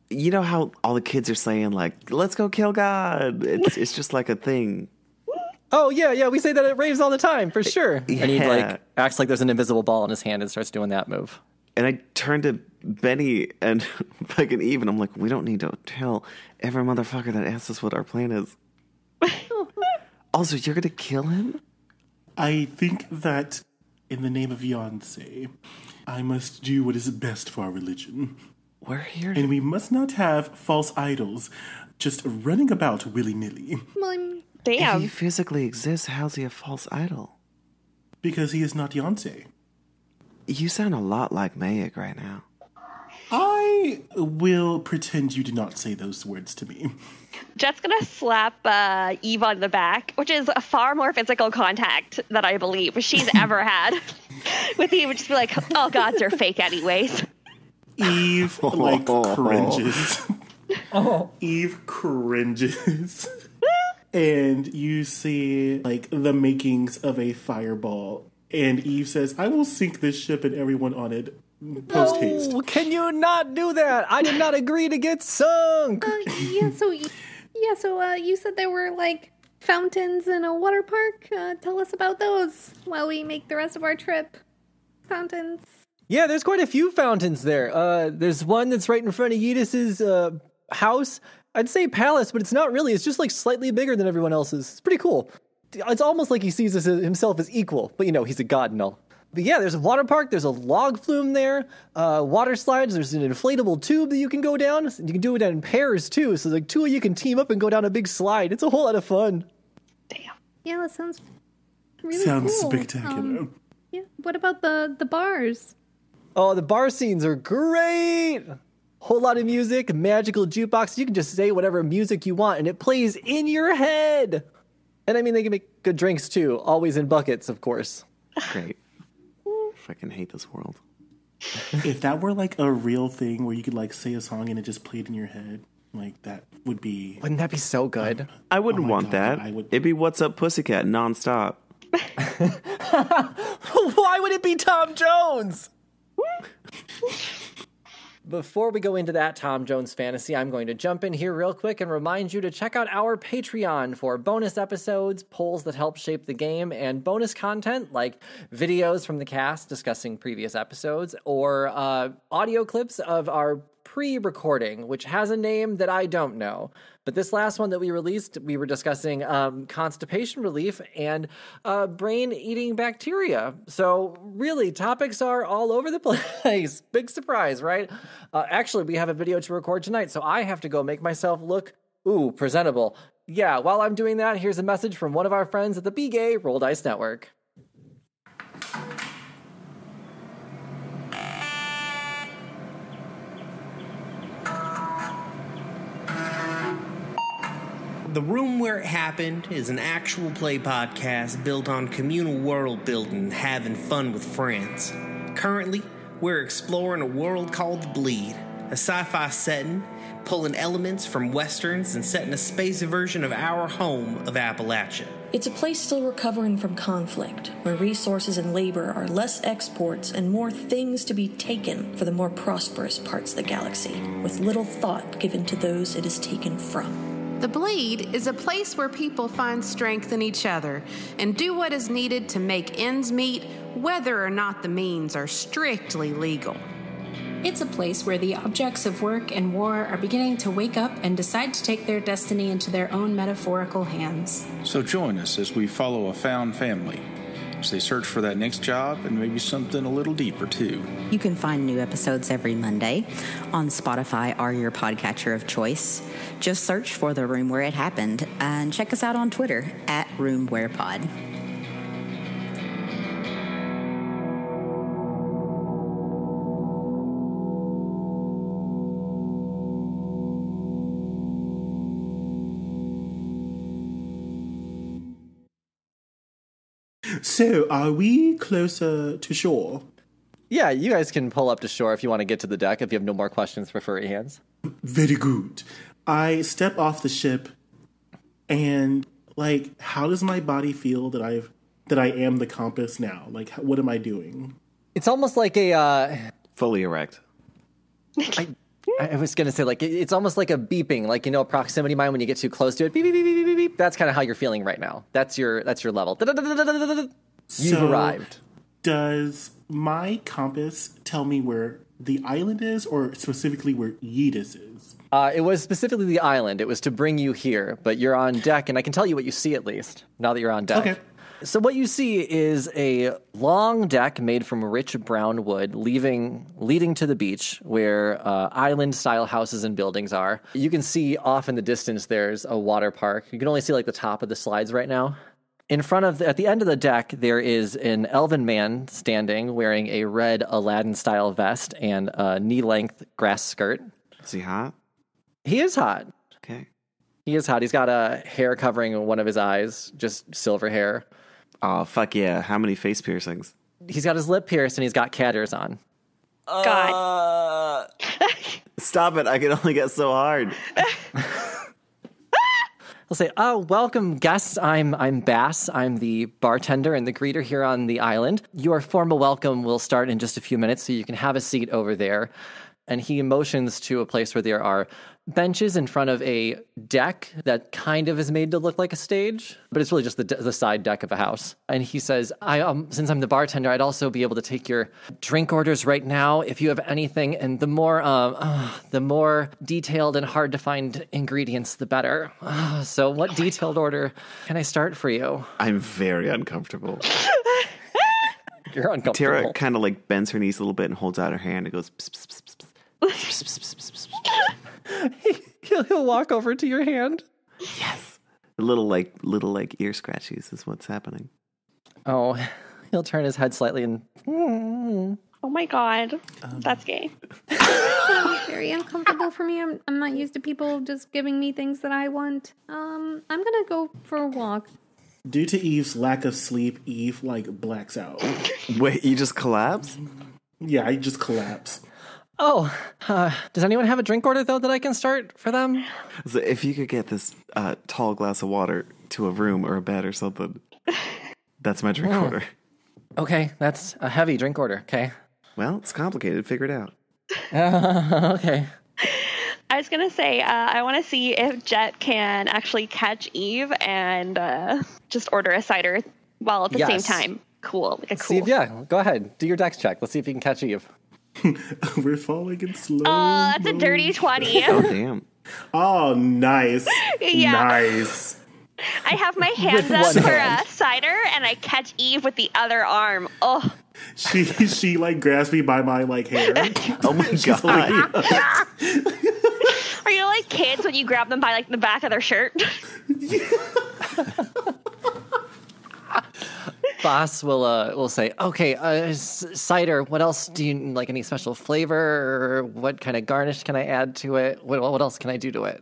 You know how all the kids are saying, like, let's go kill God. It's just like a thing. Oh, yeah, we say that at raves all the time, for sure. Yeah. And he, like, acts like there's an invisible ball in his hand and starts doing that move. And I turned to Benny and fucking Eve, and I'm like, we don't need to tell every motherfucker that asks us what our plan is. Also, you're going to kill him? I think that in the name of Yonsei, I must do what is best for our religion. We're here. And we must not have false idols just running about willy-nilly. Well, If Damn. he physically exists, how's he a false idol? Because he is not Yonsei. You sound a lot like Mayek right now. I will pretend you did not say those words to me. Jet's gonna slap Eve on the back, which is a far more physical contact than I believe she's ever had. With Eve, would just be like, "Oh, gods are fake, anyways." Eve, like, cringes. Eve cringes. And you see, like, the makings of a fireball. And Eve says, I will sink this ship and everyone on it post-haste. Oh, can you not do that? I did not agree to get sunk. So you said there were like fountains and a water park. Tell us about those while we make the rest of our trip. Fountains. Yeah, there's quite a few fountains there. There's one that's right in front of Yidis's house. I'd say palace, but it's not really. It's just like slightly bigger than everyone else's. It's pretty cool. It's almost like he sees himself as equal, but he's a god and all. But yeah, there's a water park, there's a log flume there, water slides, there's an inflatable tube that you can go down. You can do it in pairs too, so like two of you can team up and go down a big slide. It's a whole lot of fun. Damn. Yeah, that sounds really Sounds cool. spectacular. Yeah. What about the bars? Oh, the bar scenes are great! Whole lot of music, magical jukebox. You can just say whatever music you want and it plays in your head. And I mean, they can make good drinks too, always in buckets, of course. Great. fucking hate this world. If that were like a real thing where you could like say a song and it just played in your head, like that would be. Wouldn't that be so good? I wouldn't want that. It'd be What's Up Pussycat nonstop. Why would it be Tom Jones? Before we go into that Tom Jones fantasy, I'm going to jump in here real quick and remind you to check out our Patreon for bonus episodes, polls that help shape the game, and bonus content like videos from the cast discussing previous episodes, or audio clips of our pre-recording, which has a name that I don't know. But this last one that we released, we were discussing constipation relief and brain-eating bacteria. So really, topics are all over the place. Big surprise, right? Actually, we have a video to record tonight, so I have to go make myself look, presentable. Yeah, while I'm doing that, here's a message from one of our friends at the Be Gay Roll Dice Network. The Room Where It Happened is an actual play podcast built on communal world building and having fun with friends. Currently, we're exploring a world called The Bleed, a sci-fi setting, pulling elements from westerns and setting a space version of our home of Appalachia. It's a place still recovering from conflict, where resources and labor are less exports and more things to be taken for the more prosperous parts of the galaxy, with little thought given to those it is taken from. The Bleed is a place where people find strength in each other and do what is needed to make ends meet, whether or not the means are strictly legal. It's a place where the objects of work and war are beginning to wake up and decide to take their destiny into their own metaphorical hands. So join us as we follow a found family, as they search for that next job and maybe something a little deeper, too. You can find new episodes every Monday on Spotify or your podcatcher of choice. Just search for The Room Where It Happened and check us out on Twitter at RoomWherePod. So, are we closer to shore? Yeah, you guys can pull up to shore if you want to get to the deck, if you have no more questions for furry hands. Very good. I step off the ship, and, like, how does my body feel that I am the compass now? Like, what am I doing? It's almost like a... Fully erect. I was going to say, like, it's almost like a beeping, like, a proximity mine when you get too close to it. Beep, beep, beep, beep, beep, beep. That's kind of how you're feeling right now. That's your level. You've arrived. Does my compass tell me where the island is, or specifically where Yedis is? It was specifically the island. It was to bring you here, but you're on deck, and I can tell you what you see at least, now that you're on deck. Okay. So what you see is a long deck made from rich brown wood leading to the beach where island-style houses and buildings are. You can see off in the distance there's a water park. You can only see like the top of the slides right now. At the end of the deck, there is an elven man standing wearing a red Aladdin-style vest and a knee-length grass skirt. Is he hot? He is hot. Okay. He is hot. He's got a hair covering one of his eyes, just silver hair. Oh, fuck yeah. How many face piercings? He's got his lip pierced and he's got cat ears on. God. Stop it. I can only get so hard. He'll say, welcome guests. I'm Bass. I'm the bartender and the greeter here on the island. Your formal welcome will start in just a few minutes, so you can have a seat over there. And he motions to a place where there are benches in front of a deck that kind of is made to look like a stage, but it's really just the side deck of a house. And he says, since I'm the bartender, I'd also be able to take your drink orders right now if you have anything. And the more detailed and hard to find ingredients, the better. So what detailed order can I start for you? I'm very uncomfortable. You're uncomfortable. Tara kind of like bends her knees a little bit and holds out her hand and goes, pss, pss, pss, pss, pss. He'll walk over to your hand. Yes. Little ear scratchies is what's happening. Oh, he'll turn his head slightly and... Oh my God. That's gay. It's very uncomfortable for me. I'm not used to people just giving me things that I want. I'm going to go for a walk. Due to Eve's lack of sleep, Eve, blacks out. Wait, you just collapse? Yeah, I just collapse. Oh, does anyone have a drink order, though, that I can start for them? So if you could get this tall glass of water to a room or a bed or something, that's my drink order. Okay, that's a heavy drink order, okay. Well, it's complicated. Figure it out. Okay. I was going to say, I want to see if Jet can actually catch Eve and just order a cider while at the same time. Cool. Steve, go ahead. Do your dex check. Let's see if you can catch Eve. We're falling in slow. Oh, that's a dirty 20. Oh, damn. Oh, nice. Yeah. Nice. I have my hands up for a cider, and I catch Eve with the other arm. Oh. She grabs me by my hair. Oh my god. Are you like kids when you grab them by the back of their shirt? Boss will say, okay, cider, what else do you like? Any special flavor, or what kind of garnish can I add to it? What else can I do to it?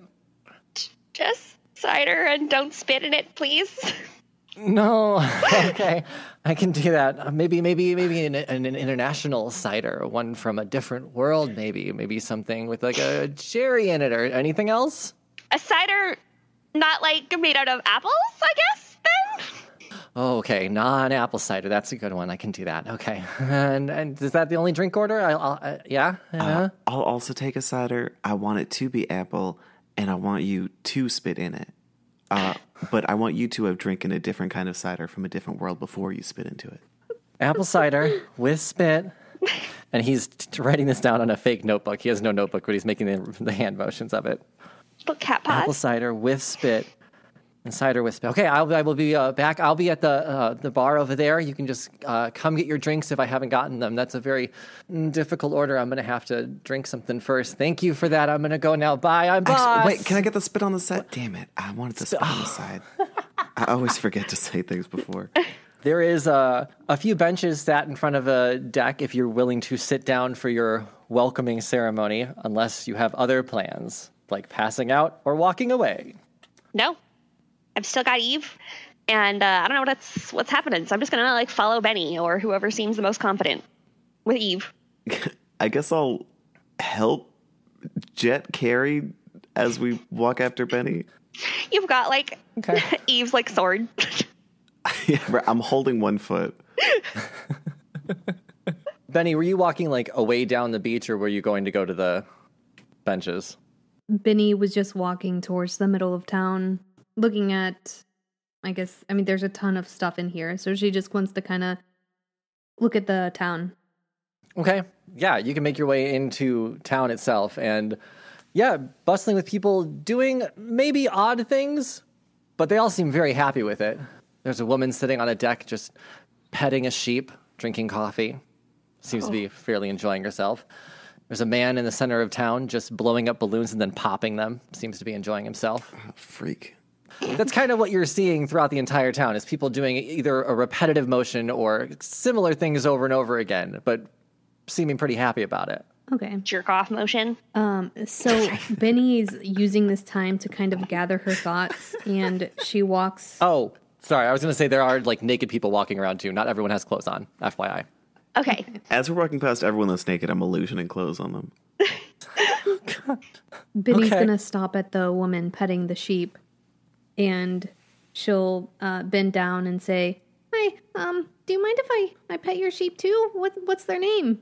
Just cider, and don't spit in it, please. No, okay, I can do that. Maybe an international cider, one from a different world. Maybe something with a cherry in it, or anything else. A cider, not made out of apples, I guess. Then. Oh, okay, non-apple cider. That's a good one. I can do that. Okay, and is that the only drink order? Yeah. I'll also take a cider. I want it to be apple, and I want you to spit in it. But I want you to have drinking a different kind of cider from a different world before you spit into it. Apple cider with spit. And he's writing this down on a fake notebook. He has no notebook, but he's making the hand motions of it. Little cat paws. Apple cider with spit. And cider with spit. Okay, I will be back. I'll be at the bar over there. You can just come get your drinks if I haven't gotten them. That's a very difficult order. I'm going to have to drink something first. Thank you for that. I'm going to go now. Bye. I'm boss. Wait, can I get the spit on the side? Damn it. I wanted the spit on the side. I always forget to say things before. There is a few benches sat in front of a deck if you're willing to sit down for your welcoming ceremony, unless you have other plans, like passing out or walking away. No. I've still got Eve, and I don't know what's happening, so I'm just going to follow Benny or whoever seems the most confident with Eve. I guess I'll help Jet carry as we walk after Benny. You've got Eve's sword. Yeah, I'm holding one foot. Benny, were you walking away down the beach, or were you going to go to the benches? Benny was just walking towards the middle of town, looking at, there's a ton of stuff in here, so she just wants to kind of look at the town. Okay. Yeah, you can make your way into town itself, and bustling with people doing maybe odd things, but they all seem very happy with it. There's a woman sitting on a deck just petting a sheep, drinking coffee. Seems to be fairly enjoying herself. There's a man in the center of town just blowing up balloons and then popping them. Seems to be enjoying himself. Freak. That's kind of what you're seeing throughout the entire town, is people doing either a repetitive motion or similar things over and over again, but seeming pretty happy about it. Okay. Jerk off motion. So Benny is using this time to kind of gather her thoughts, and she walks. Oh, sorry. I was going to say there are naked people walking around too. Not everyone has clothes on, FYI. Okay. As we're walking past everyone that's naked, I'm illusioning clothes on them. Benny's going to stop at the woman petting the sheep, and she'll bend down and say, "Hi, do you mind if I pet your sheep too? What's their name?"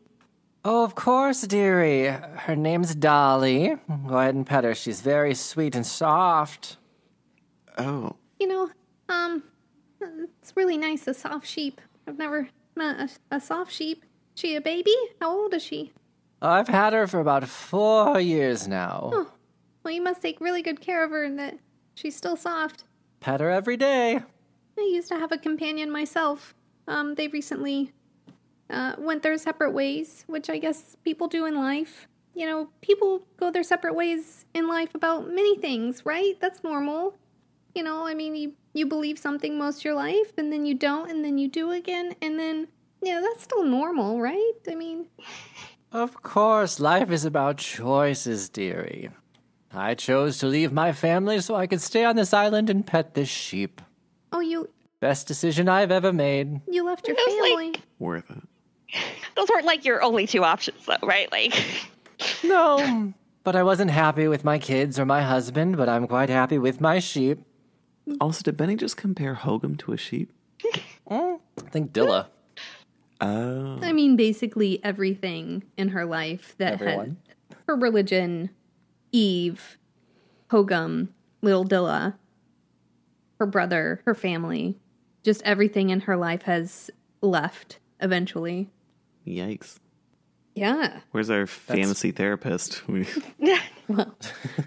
Oh, of course, dearie. Her name's Dolly. Go ahead and pet her. She's very sweet and soft. Oh. It's really nice, a soft sheep. I've never met a soft sheep. She a baby? How old is she? I've had her for about 4 years now. Oh, well, you must take really good care of her and that she's still soft. Pet her every day. I used to have a companion myself. They recently went their separate ways, which I guess people do in life. People go their separate ways in life about many things, right? That's normal. You believe something most of your life, and then you don't, and then you do again, and then, that's still normal, right? Of course, life is about choices, dearie. I chose to leave my family so I could stay on this island and pet this sheep. Oh, you Best decision I've ever made. You left your family. Worth it. Those weren't like your only two options, though, right? Like, No, but I wasn't happy with my kids or my husband, but I'm quite happy with my sheep. Also, did Benny just compare Hogum to a sheep? I think Dilla. Oh. I mean, basically everything in her life that had her religion, Eve, Hogum, Little Dilla, her brother, her family, just everything in her life has left eventually. Yikes. Yeah. Where's our fantasy therapist? Well,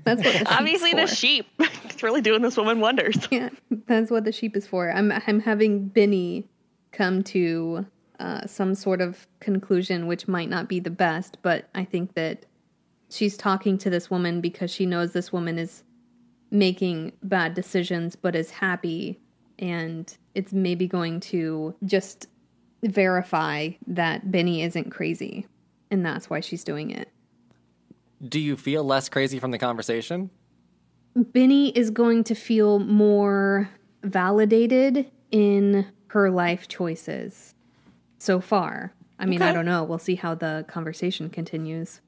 that's what the obviously sheep's the for. sheep. It's really doing this woman wonders. Yeah, that's what the sheep is for. I'm having Benny come to some sort of conclusion, which might not be the best, but I think that she's talking to this woman because she knows this woman is making bad decisions, but is happy, and it's maybe going to just verify that Benny isn't crazy, and that's why she's doing it. Do you feel less crazy from the conversation? Benny is going to feel more validated in her life choices so far. I mean, Okay. I don't know. We'll see how the conversation continues.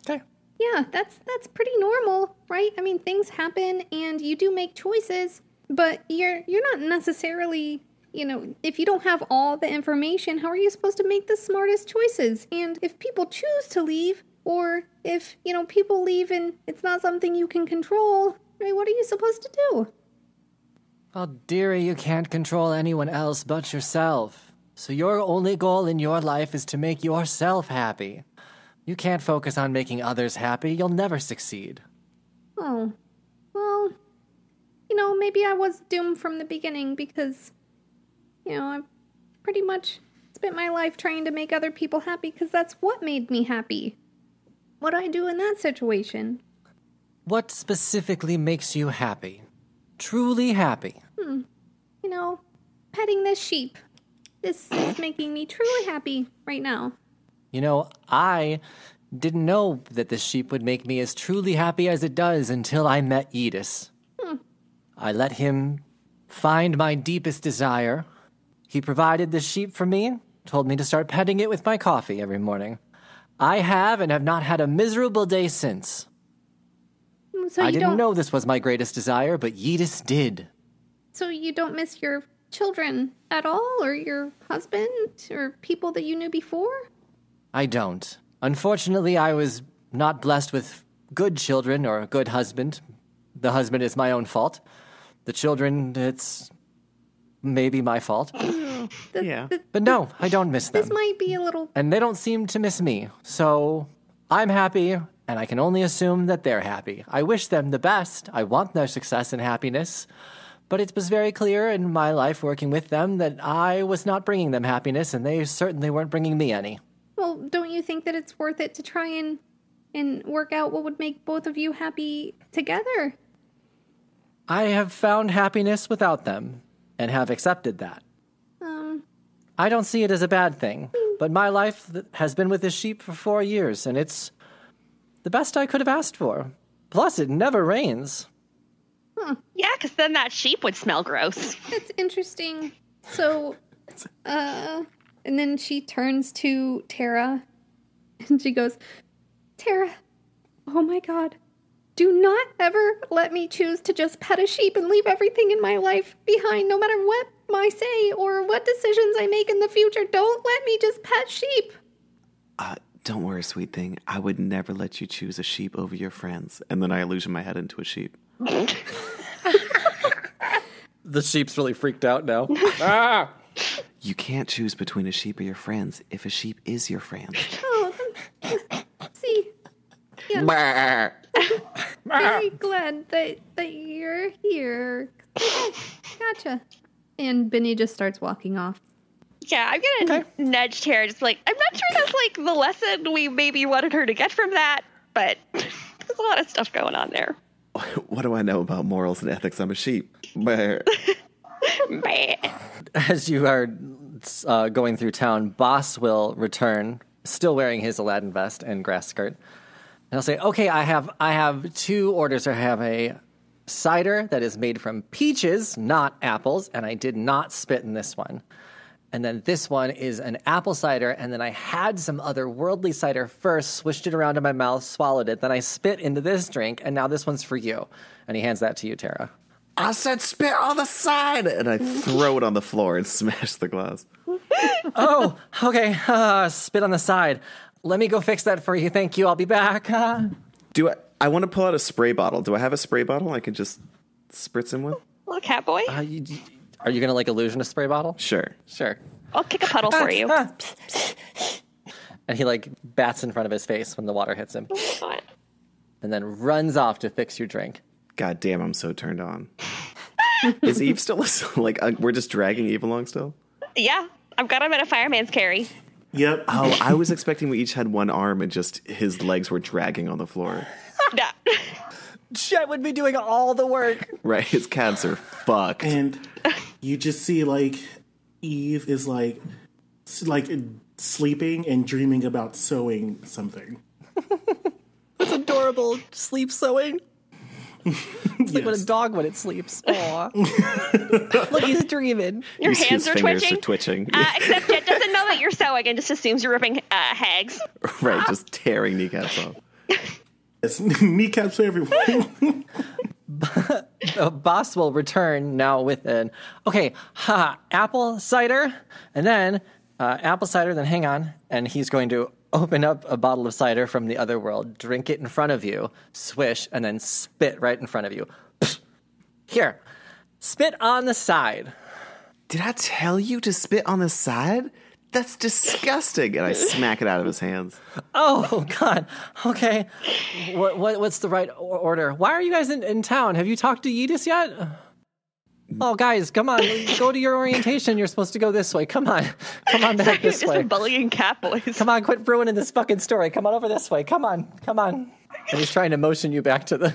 Okay. Yeah, that's pretty normal, right? I mean, things happen and you do make choices, but you're not necessarily, if you don't have all the information, how are you supposed to make the smartest choices? And if people choose to leave, or if, people leave and it's not something you can control, I mean, what are you supposed to do? Well, dearie, you can't control anyone else but yourself. So your only goal in your life is to make yourself happy. You can't focus on making others happy. You'll never succeed. Oh, well, maybe I was doomed from the beginning because, I've pretty much spent my life trying to make other people happy because that's what made me happy. What do I do in that situation? What specifically makes you happy? Truly happy? Petting this sheep. This is making me truly happy right now. I didn't know that this sheep would make me as truly happy as it does until I met Edis. I let him find my deepest desire. He provided the sheep for me, told me to start petting it with my coffee every morning. I have and have not had a miserable day since. So I didn't know this was my greatest desire, but Edis did. So you don't miss your children at all, or your husband, or people that you knew before? I don't. Unfortunately, I was not blessed with good children or a good husband. The husband is my own fault. The children, it's maybe my fault. But no, I don't miss them. This might be a little... And they don't seem to miss me. So I'm happy, and I can only assume that they're happy. I wish them the best. I want their success and happiness. But it was very clear in my life working with them that I was not bringing them happiness, and they certainly weren't bringing me any. Well, don't you think that it's worth it to try and work out what would make both of you happy together? I have found happiness without them, and have accepted that. I don't see it as a bad thing, but my life has been with this sheep for 4 years, and it's the best I could have asked for. Plus, it never rains. Yeah, because then that sheep would smell gross. That's interesting. So, and then she turns to Tara, and she goes, Tara, oh my God, do not ever let me choose to just pet a sheep and leave everything in my life behind, no matter what I say or what decisions I make in the future. Don't let me just pet sheep. Don't worry, sweet thing. I would never let you choose a sheep over your friends. And then I illusion my head into a sheep. The sheep's really freaked out now. You can't choose between a sheep or your friends if a sheep is your friend. Oh, see. Yeah. Very glad that you're here. Gotcha. And Benny just starts walking off. Yeah, I'm gonna nudge Tara, just like, I'm not sure that's like the lesson we maybe wanted her to get from that, but there's a lot of stuff going on there. What do I know about morals and ethics? I'm a sheep. As you are going through town, Boss will return, still wearing his Aladdin vest and grass skirt. And he'll say, okay, I have 2 orders. I have a cider that is made from peaches, not apples, and I did not spit in this one. And then this one is an apple cider, and then I had some otherworldly cider first, swished it around in my mouth, swallowed it, then I spit into this drink, and now this one's for you. And he hands that to you, Tara. I said spit on the side, and I throw it on the floor and smash the glass. Oh, okay. Spit on the side. Let me go fix that for you. Thank you. I'll be back. I want to pull out a spray bottle. Do I have a spray bottle I can just spritz him with? Little cat boy. Are you going to like illusion a spray bottle? Sure. I'll kick a puddle for you. And he like bats in front of his face when the water hits him. And then runs off to fix your drink. God damn, I'm so turned on. Is Eve still like we're just dragging Eve along still? Yeah, I've got him in a fireman's carry. Yep. Oh, I was expecting we each had one arm and just his legs were dragging on the floor. Yeah. Chet would be doing all the work. Right, his calves are fucked. And you just see like Eve is like sleeping and dreaming about sewing something. That's adorable. Sleep sewing. It's like when a dog when it sleeps. Aw. Look, he's dreaming. Your hands are twitching. Except Jet doesn't know that you're sewing and just assumes you're ripping hags. Right, just tearing kneecaps off. It's kneecaps for everyone. The boss will return now with apple cider, and then apple cider, then hang on, and he's going to open up a bottle of cider from the other world, drink it in front of you, swish, and then spit right in front of you. Here, spit on the side. Did I tell you to spit on the side? That's disgusting. And I smack it out of his hands. Oh, God. Okay. What's the right order? Why are you guys in town? Have you talked to Yedis yet? Oh, guys, come on. Go to your orientation. You're supposed to go this way. Come on back this way. Just bullying cat boys. Come on, quit ruining this fucking story. Come on over this way. Come on. And he's trying to motion you back to the...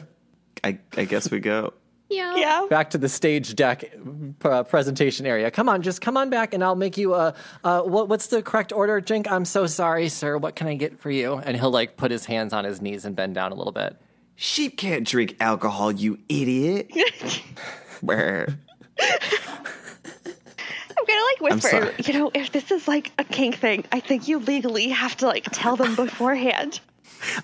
I guess we go. Yeah. Back to the stage deck presentation area. Come on, just come on back and I'll make you what's the correct order? Drink, I'm so sorry, sir. What can I get for you? And he'll like put his hands on his knees and bend down a little bit. Sheep can't drink alcohol, you idiot. Where? I'm gonna like whisper, if this is like a kink thing, I think you legally have to like tell them beforehand.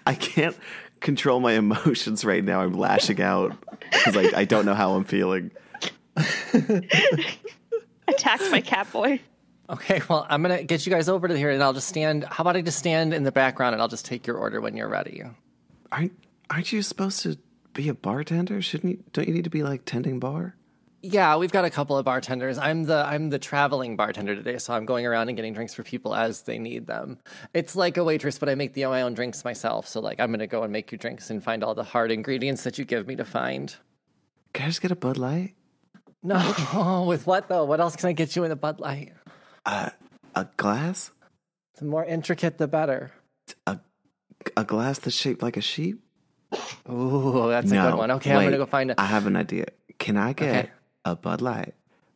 I can't control my emotions right now. I'm lashing out because I don't know how I'm feeling. Attacked by cat boy. Okay, well, I'm going to get you guys over to here and I'll just stand. How about I just stand in the background and I'll just take your order when you're ready? Aren't you supposed to be a bartender? Don't you need to be like tending bar? Yeah, we've got a couple of bartenders. I'm the traveling bartender today, so I'm going around and getting drinks for people as they need them. It's like a waitress, but I make my own drinks myself. So like I'm going to go and make you drinks and find all the hard ingredients that you give me to find. Can I just get a Bud Light? No, with what though? What else can I get you in a Bud Light? A glass? The more intricate, the better. A glass that's shaped like a sheep? Ooh, that's a good one. Okay, I'm going to go find it. I have an idea. Can I get a Bud Light,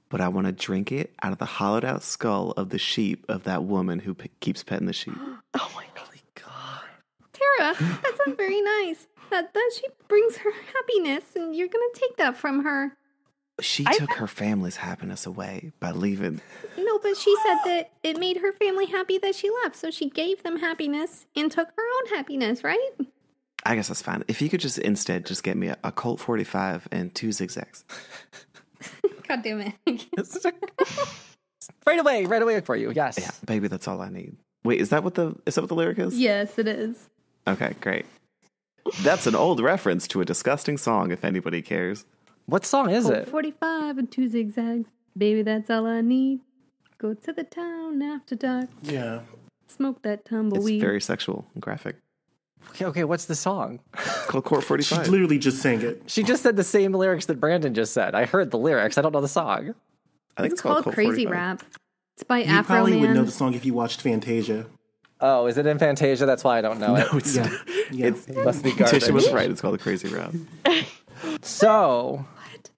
but I want to drink it out of the hollowed out skull of the sheep of that woman who keeps petting the sheep? Oh my God. Tara, that's not very nice. That sheep brings her happiness, and you're going to take that from her. She took her family's happiness away by leaving. No, but she said that it made her family happy that she left, so she gave them happiness and took her own happiness, right? I guess that's fine. If you could just instead just get me a Colt 45 and 2 zigzags. God damn it. Right away for you. Yes. Yeah, baby, that's all I need. Wait, is that what the lyric is? Yes, it is. Okay, great. That's an old reference to a disgusting song, if anybody cares. What song is it? 45 and 2 zigzags. Baby, that's all I need. Go to the town after dark. Yeah. Smoke that tumbleweed. It's very sexual and graphic. Okay, what's the song? It's called Court 45. She literally just sang it. She just said the same lyrics that Brandon just said. I heard the lyrics. I don't know the song. I think it's called Crazy 45. Rap. It's by You Afro probably Man. would know the song if you watched Fantasia. Oh, is it in Fantasia? That's why I don't know it. No, it's Yeah. Yeah. It must be garbage. Tisha was right. It's called Crazy Rap. So,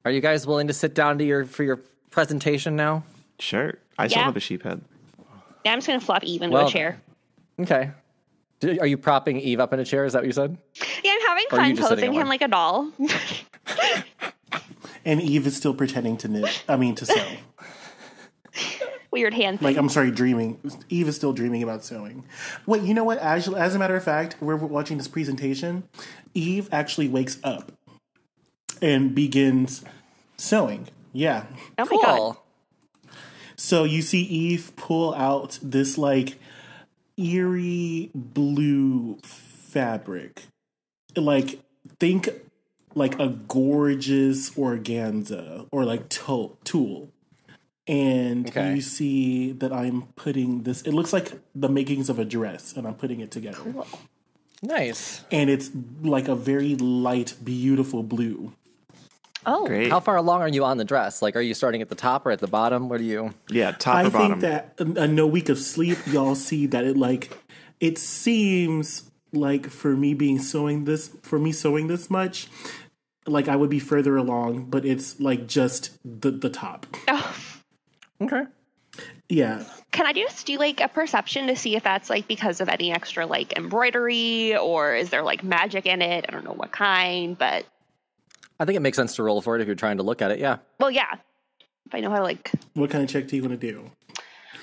are you guys willing to sit down for your presentation now? Sure. I still Yeah. have a sheep head. Yeah, I'm just gonna flop Eve into a chair. Okay. Are you propping Eve up in a chair? Is that what you said? Yeah, I'm having Or are you fun just sitting posing in him one? like a doll. And Eve is still pretending to knit. To sew. Weird hand thing. Like, I'm sorry, dreaming. Eve is still dreaming about sewing. Wait, you know what? As a matter of fact, we're watching this presentation. Eve actually wakes up and begins sewing. Yeah. Oh my God. So you see Eve pull out this, like, eerie blue fabric. Like, think like a gorgeous organza or like tulle. And you see that I'm putting this, it looks like the makings of a dress, and I'm putting it together. Cool. Nice. And it's like a very light, beautiful blue. Oh, great. How far along are you on the dress? Like, are you starting at the top or at the bottom? Where do you? Yeah, top or bottom. I think that a no week of sleep, y'all see that it seems like for me sewing this much, like I would be further along, but it's like just the top. Oh. Okay. Yeah. Can I just do like a perception to see if that's like because of any extra like embroidery, or is there like magic in it? I don't know what kind, but I think it makes sense to roll for it if you're trying to look at it. Yeah. Well, yeah. If I know how to like. What kind of check do you want to do?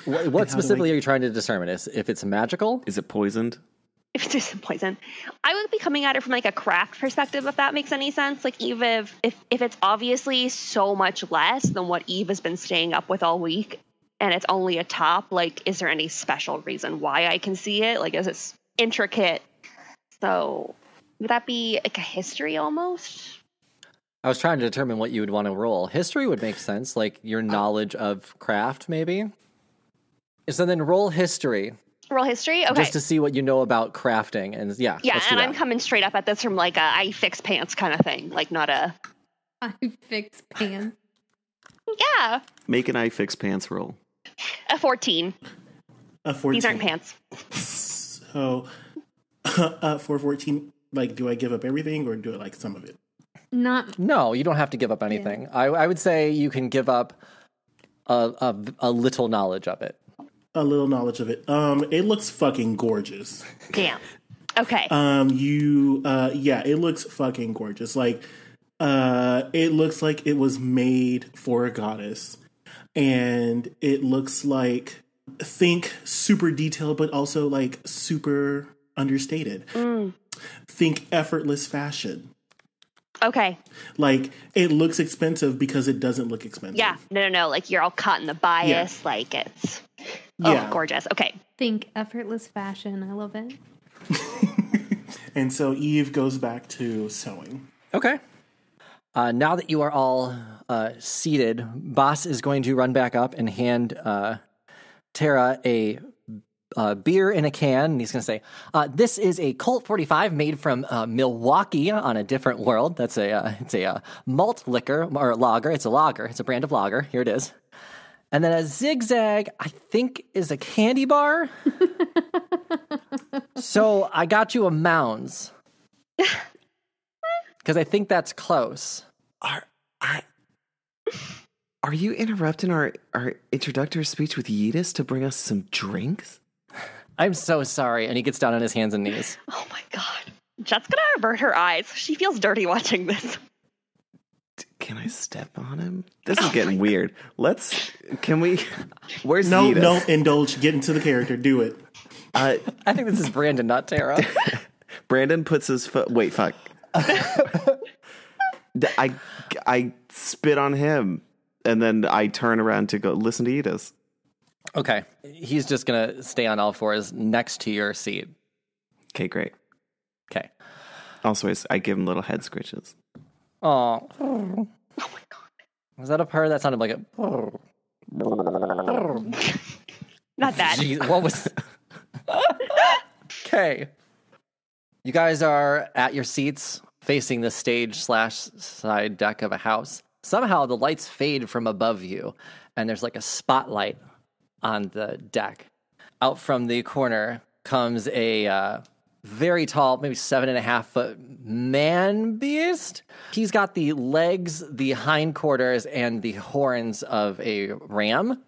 What specifically are you trying to determine? Is if it's magical? Is it poisoned? If it's just poison, I would be coming at it from like a craft perspective, if that makes any sense. Like, even if it's obviously so much less than what Eve has been staying up with all week, and it's only a top, like, is there any special reason why I can see it? Like, is it intricate? So, would that be like a history almost? I was trying to determine what you would want to roll. History would make sense, like your knowledge of craft, maybe. So then roll history. Roll history? Okay. Just to see what you know about crafting. And yeah, and I'm coming straight up at this from like a I fix pants kind of thing. Like, not a... I fix pants. Yeah. Make an I fix pants roll. A 14. A 14. These aren't pants. So, for 14, like, do I give up everything or do I like some of it? No, you don't have to give up anything. Yeah. I would say you can give up a little knowledge of it. A little knowledge of it. It looks fucking gorgeous. Damn. Okay. It looks fucking gorgeous. Like, it looks like it was made for a goddess. And it looks like, think super detailed, but also like super understated. Think effortless fashion. Okay. Like, it looks expensive because it doesn't look expensive. Yeah. No. Like, you're all caught in the bias. Yeah. Like, it's... Oh, gorgeous. Okay. Think effortless fashion. I love it. And so Eve goes back to sewing. Okay. Now that you are all seated, Boss is going to run back up and hand Tara a beer in a can. And he's going to say, this is a Colt 45 made from Milwaukee on a different world. It's a malt liquor or lager. It's a lager. It's a brand of lager. Here it is. And then a Zigzag, I think, is a candy bar. So I got you a Mounds. Because I think that's close. Are you interrupting our introductory speech with Yeetus to bring us some drinks? I'm so sorry. And he gets down on his hands and knees. Oh my God. Jet's gonna avert her eyes. She feels dirty watching this. Can I step on him? This is getting weird. Where's No, Yeetus? No, indulge. Get into the character. Do it. I think this is Brandon, not Tara. Brandon puts his foot... Wait, fuck. I spit on him, and then I turn around to go listen to Yeetus. Okay. He's just going to stay on all fours next to your seat. Okay, great. Okay. Also, I give him little head scritches. Oh. Oh my God. Was that a purr? That sounded like a... Not that. Jeez, what was... Okay. You guys are at your seats facing the stage/side deck of a house. Somehow the lights fade from above you, and there's like a spotlight on the deck. Out from the corner comes a very tall, maybe 7.5 foot man beast. He's got the legs, the hindquarters, and the horns of a ram,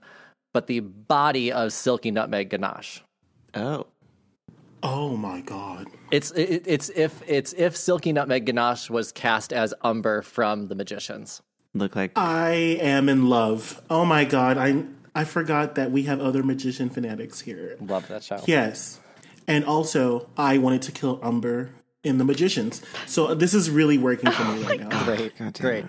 but the body of Silky Nutmeg Ganache. Oh my God. It's if Silky Nutmeg Ganache was cast as Umber from The Magicians. look like? I am in love. Oh my god, I forgot that we have other magician fanatics here. Love that show. Yes. And also, I wanted to kill Umber in The Magicians. So this is really working for me right now. Great.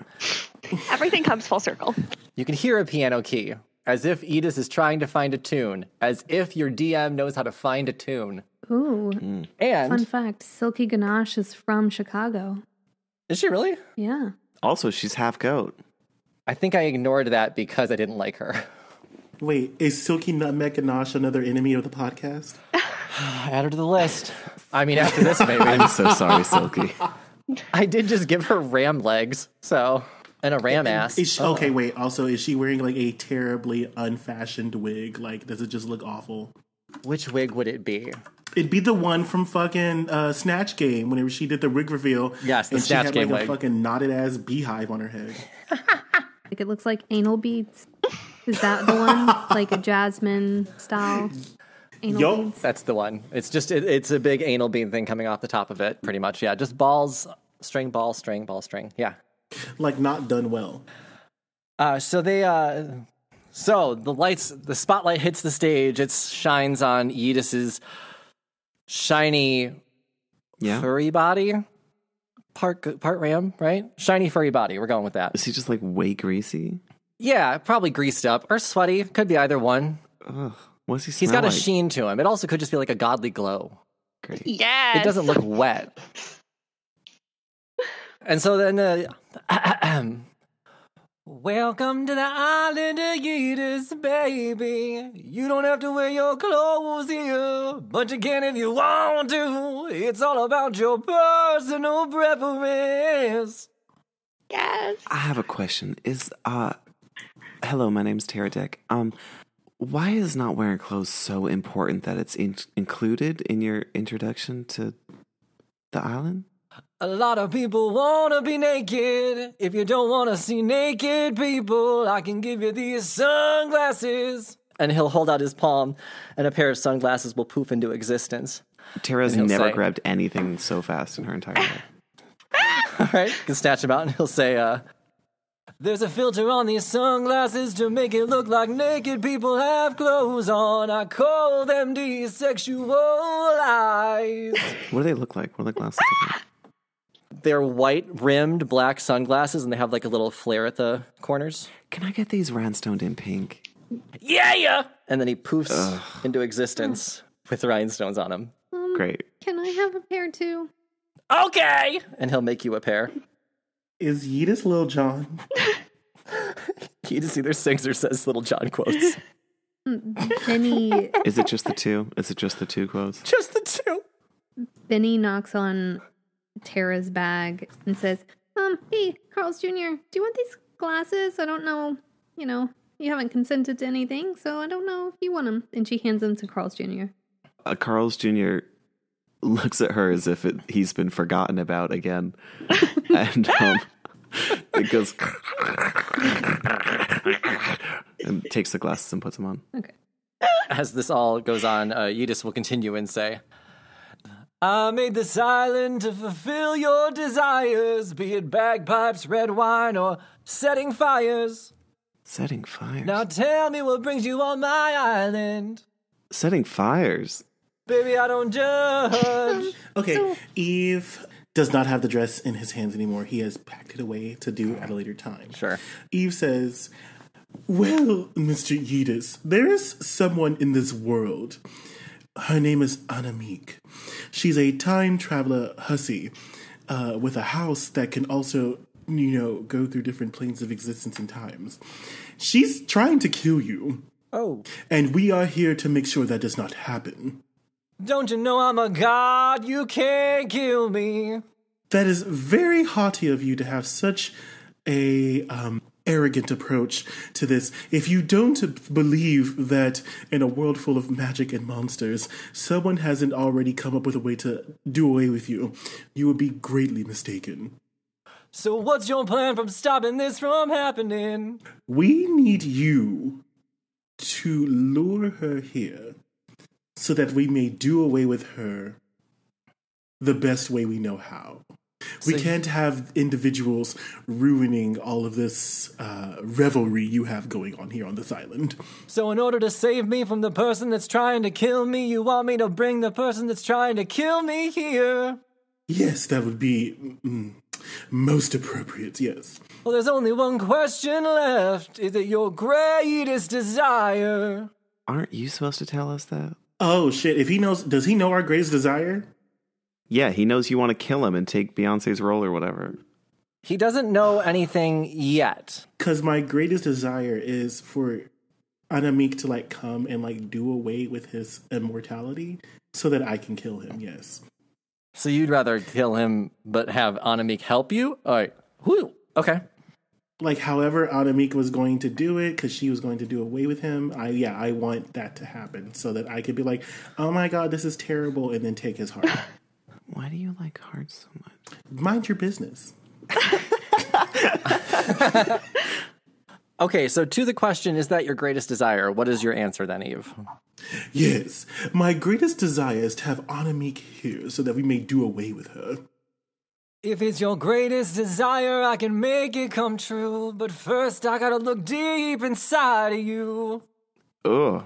Everything comes full circle. You can hear a piano key, as if Edith is trying to find a tune, as if your DM knows how to find a tune. Ooh. And fun fact, Silky Ganache is from Chicago. Is she really? Yeah. Also, she's half goat. I think I ignored that because I didn't like her. Wait, is Silky Nutmeg Ganache another enemy of the podcast? Add her to the list. I mean, after this, maybe. I'm so sorry, Silky. I did just give her ram legs, so... And a ram ass. Okay, wait. Also, is she wearing like a terribly unfashioned wig? Like, does it just look awful? Which wig would it be? It'd be the one from fucking Snatch Game whenever she did the wig reveal. Yes, the and Snatch she had Game like wig. a fucking knotted ass beehive on her head. Like it looks like anal beads. Is that the one? Like a Jasmine style anal beads? That's the one. It's just, it's a big anal bead thing coming off the top of it, pretty much. Yeah, just balls, string, ball, string, ball, string. Yeah. Like not done well. So the spotlight hits the stage. It shines on Yidis's shiny furry body. Part ram, right? Shiny furry body. We're going with that. Is he just like way greasy? Yeah, probably greased up or sweaty. Could be either one. Ugh. What's he smell He's got a like? sheen to him. It also could just be like a godly glow. Great. Yes. It doesn't look wet. And so then, welcome to the island of Yidis, baby. You don't have to wear your clothes here, but you can if you want to. It's all about your personal preference. Yes. I have a question. Hello, my name's Tara Deck. Why is not wearing clothes so important that it's included in your introduction to the island? A lot of people want to be naked. If you don't want to see naked people, I can give you these sunglasses. And he'll hold out his palm, and a pair of sunglasses will poof into existence. Tara's never grabbed anything so fast in her entire life. All right, you can snatch him out, and he'll say, there's a filter on these sunglasses to make it look like naked people have clothes on. I call them desexual eyes. What do they look like? What do the glasses look like? They're white-rimmed black sunglasses, and they have like a little flare at the corners. Can I get these rhinestoned in pink? Yeah! And then he poofs into existence with rhinestones on him. Great. Can I have a pair too? Okay! And he'll make you a pair. Is Yidis Lil Jon? Yidis either sings or says Little John quotes. Benny. Is it just the two? Is it just the two quotes? Just the two. Benny knocks on Tara's bag and says, hey, Carl's Jr., do you want these glasses? I don't know, you haven't consented to anything, so I don't know if you want them. And she hands them to Carl's Jr. Carl's Jr. looks at her as if he's been forgotten about again. And it goes and takes the glasses and puts them on. Okay. As this all goes on, Yidis will continue and say, I made this island to fulfill your desires, be it bagpipes, red wine, or setting fires. Setting fires? Now tell me what brings you on my island. Setting fires? Baby, I don't judge. Okay, Eve does not have the dress in his hands anymore. He has packed it away to do at a later time. Sure. Eve says, well, Mr. Yidis, there is someone in this world. Her name is Anamik. She's a time traveler hussy with a house that can also, go through different planes of existence and times. She's trying to kill you. Oh. And we are here to make sure that does not happen. Don't you know I'm a god? You can't kill me. That is very haughty of you to have such a arrogant approach to this. If you don't believe that in a world full of magic and monsters, someone hasn't already come up with a way to do away with you, you would be greatly mistaken. So what's your plan from stopping this from happening? We need you to lure her here so that we may do away with her the best way we know how. We can't have individuals ruining all of this revelry you have going on here on this island. So in order to save me from the person that's trying to kill me, you want me to bring the person that's trying to kill me here? Yes, that would be most appropriate, yes. Well, there's only one question left. Is it your greatest desire? Aren't you supposed to tell us that? Oh, shit. If he knows, does he know our greatest desire? Yeah, he knows you want to kill him and take Beyonce's role or whatever. He doesn't know anything yet. Because my greatest desire is for Annemiek to, like, come and, like, do away with his immortality so that I can kill him, yes. So you'd rather kill him but have Annemiek help you? All right. Whew. Okay. Like, however Annemiek was going to do it, because she was going to do away with him, I want that to happen so that I could be like, oh my god, this is terrible, and then take his heart. Why do you like hearts so much? Mind your business. Okay, so to the question, is that your greatest desire? What is your answer then, Eve? Yes, my greatest desire is to have Annemiek here so that we may do away with her. If it's your greatest desire, I can make it come true. But first, I gotta look deep inside of you. Ugh.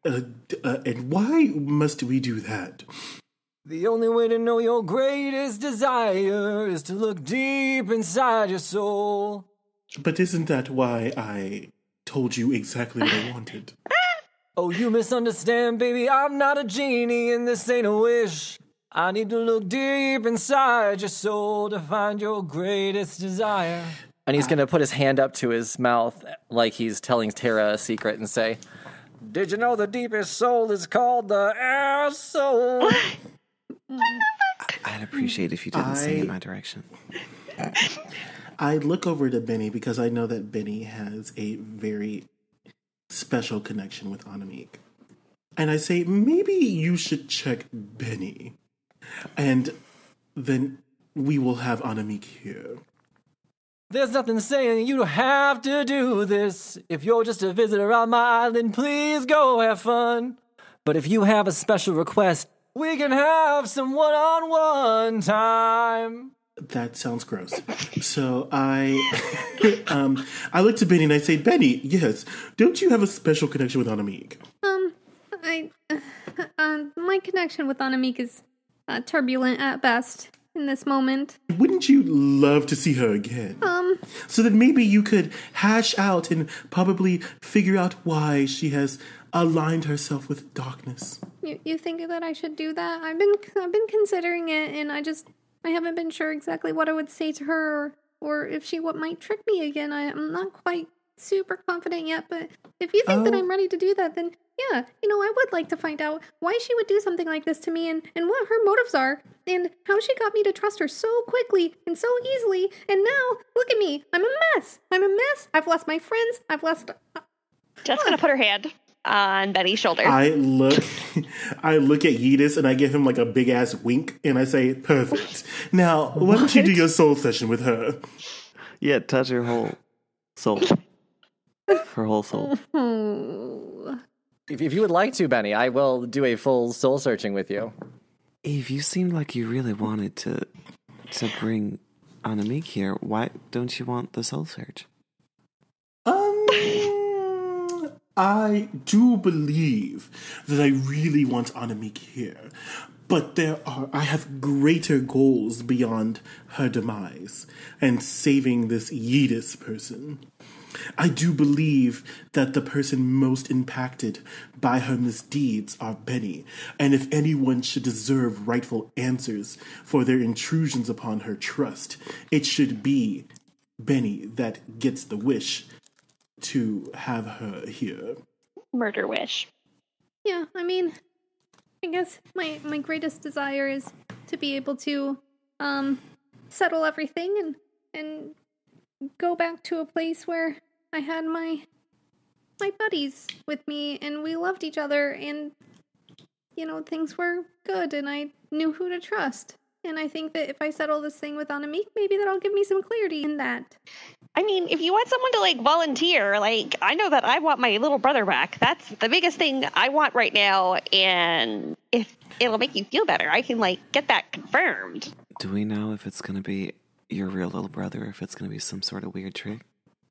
And why must we do that? The only way to know your greatest desire is to look deep inside your soul. But isn't that why I told you exactly what I wanted? Oh, you misunderstand, baby. I'm not a genie, and this ain't a wish. I need to look deep inside your soul to find your greatest desire. And he's going to put his hand up to his mouth like he's telling Tara a secret and say, did you know the deepest soul is called the air soul? I'd appreciate if you didn't sing in my direction. I look over to Benny because I know that Benny has a very special connection with Annemiek. And I say, maybe you should check Benny. And then we will have Annemiek here. There's nothing saying you have to do this. If you're just a visitor on my island, please go have fun. But if you have a special request, we can have some one-on-one time. That sounds gross. So I look to Benny and I say, Benny, yes, don't you have a special connection with Annemiek? My connection with Annemiek is turbulent at best in this moment. Wouldn't you love to see her again? So that maybe you could hash out and probably figure out why she has aligned herself with darkness. You think that I should do that? I've been considering it, and I haven't been sure exactly what I would say to her, or if she might trick me again. I'm not quite super confident yet, but if you think that I'm ready to do that, then yeah, I would like to find out why she would do something like this to me, and what her motives are, and how she got me to trust her so quickly and so easily, and now, look at me, I'm a mess. I've lost my friends, Jeff's gonna put her hand on Benny's shoulder. I look at Yeetus and I give him like a big ass wink and I say, perfect. Now, why don't you do your soul session with her? Yeah, touch her whole soul. Her whole soul. If you would like to, Benny, I will do a full soul searching with you. Eve, you seemed like you really wanted to bring Annemiek here. Why don't you want the soul search? I do believe that I really want Annemiek here, but I have greater goals beyond her demise and saving this Yeetus person. I do believe that the person most impacted by her misdeeds are Benny, and if anyone should deserve rightful answers for their intrusions upon her trust, it should be Benny that gets the wish to have her here. Murder wish. Yeah, I guess my greatest desire is to be able to settle everything and go back to a place where I had my buddies with me and we loved each other and things were good and I knew who to trust. And I think that if I settle this thing with Annemiek, maybe that'll give me some clarity in that. If you want someone to volunteer, I know that I want my little brother back. That's the biggest thing I want right now. And if it'll make you feel better, I can get that confirmed. Do we know if it's going to be your real little brother or if it's going to be some sort of weird trick?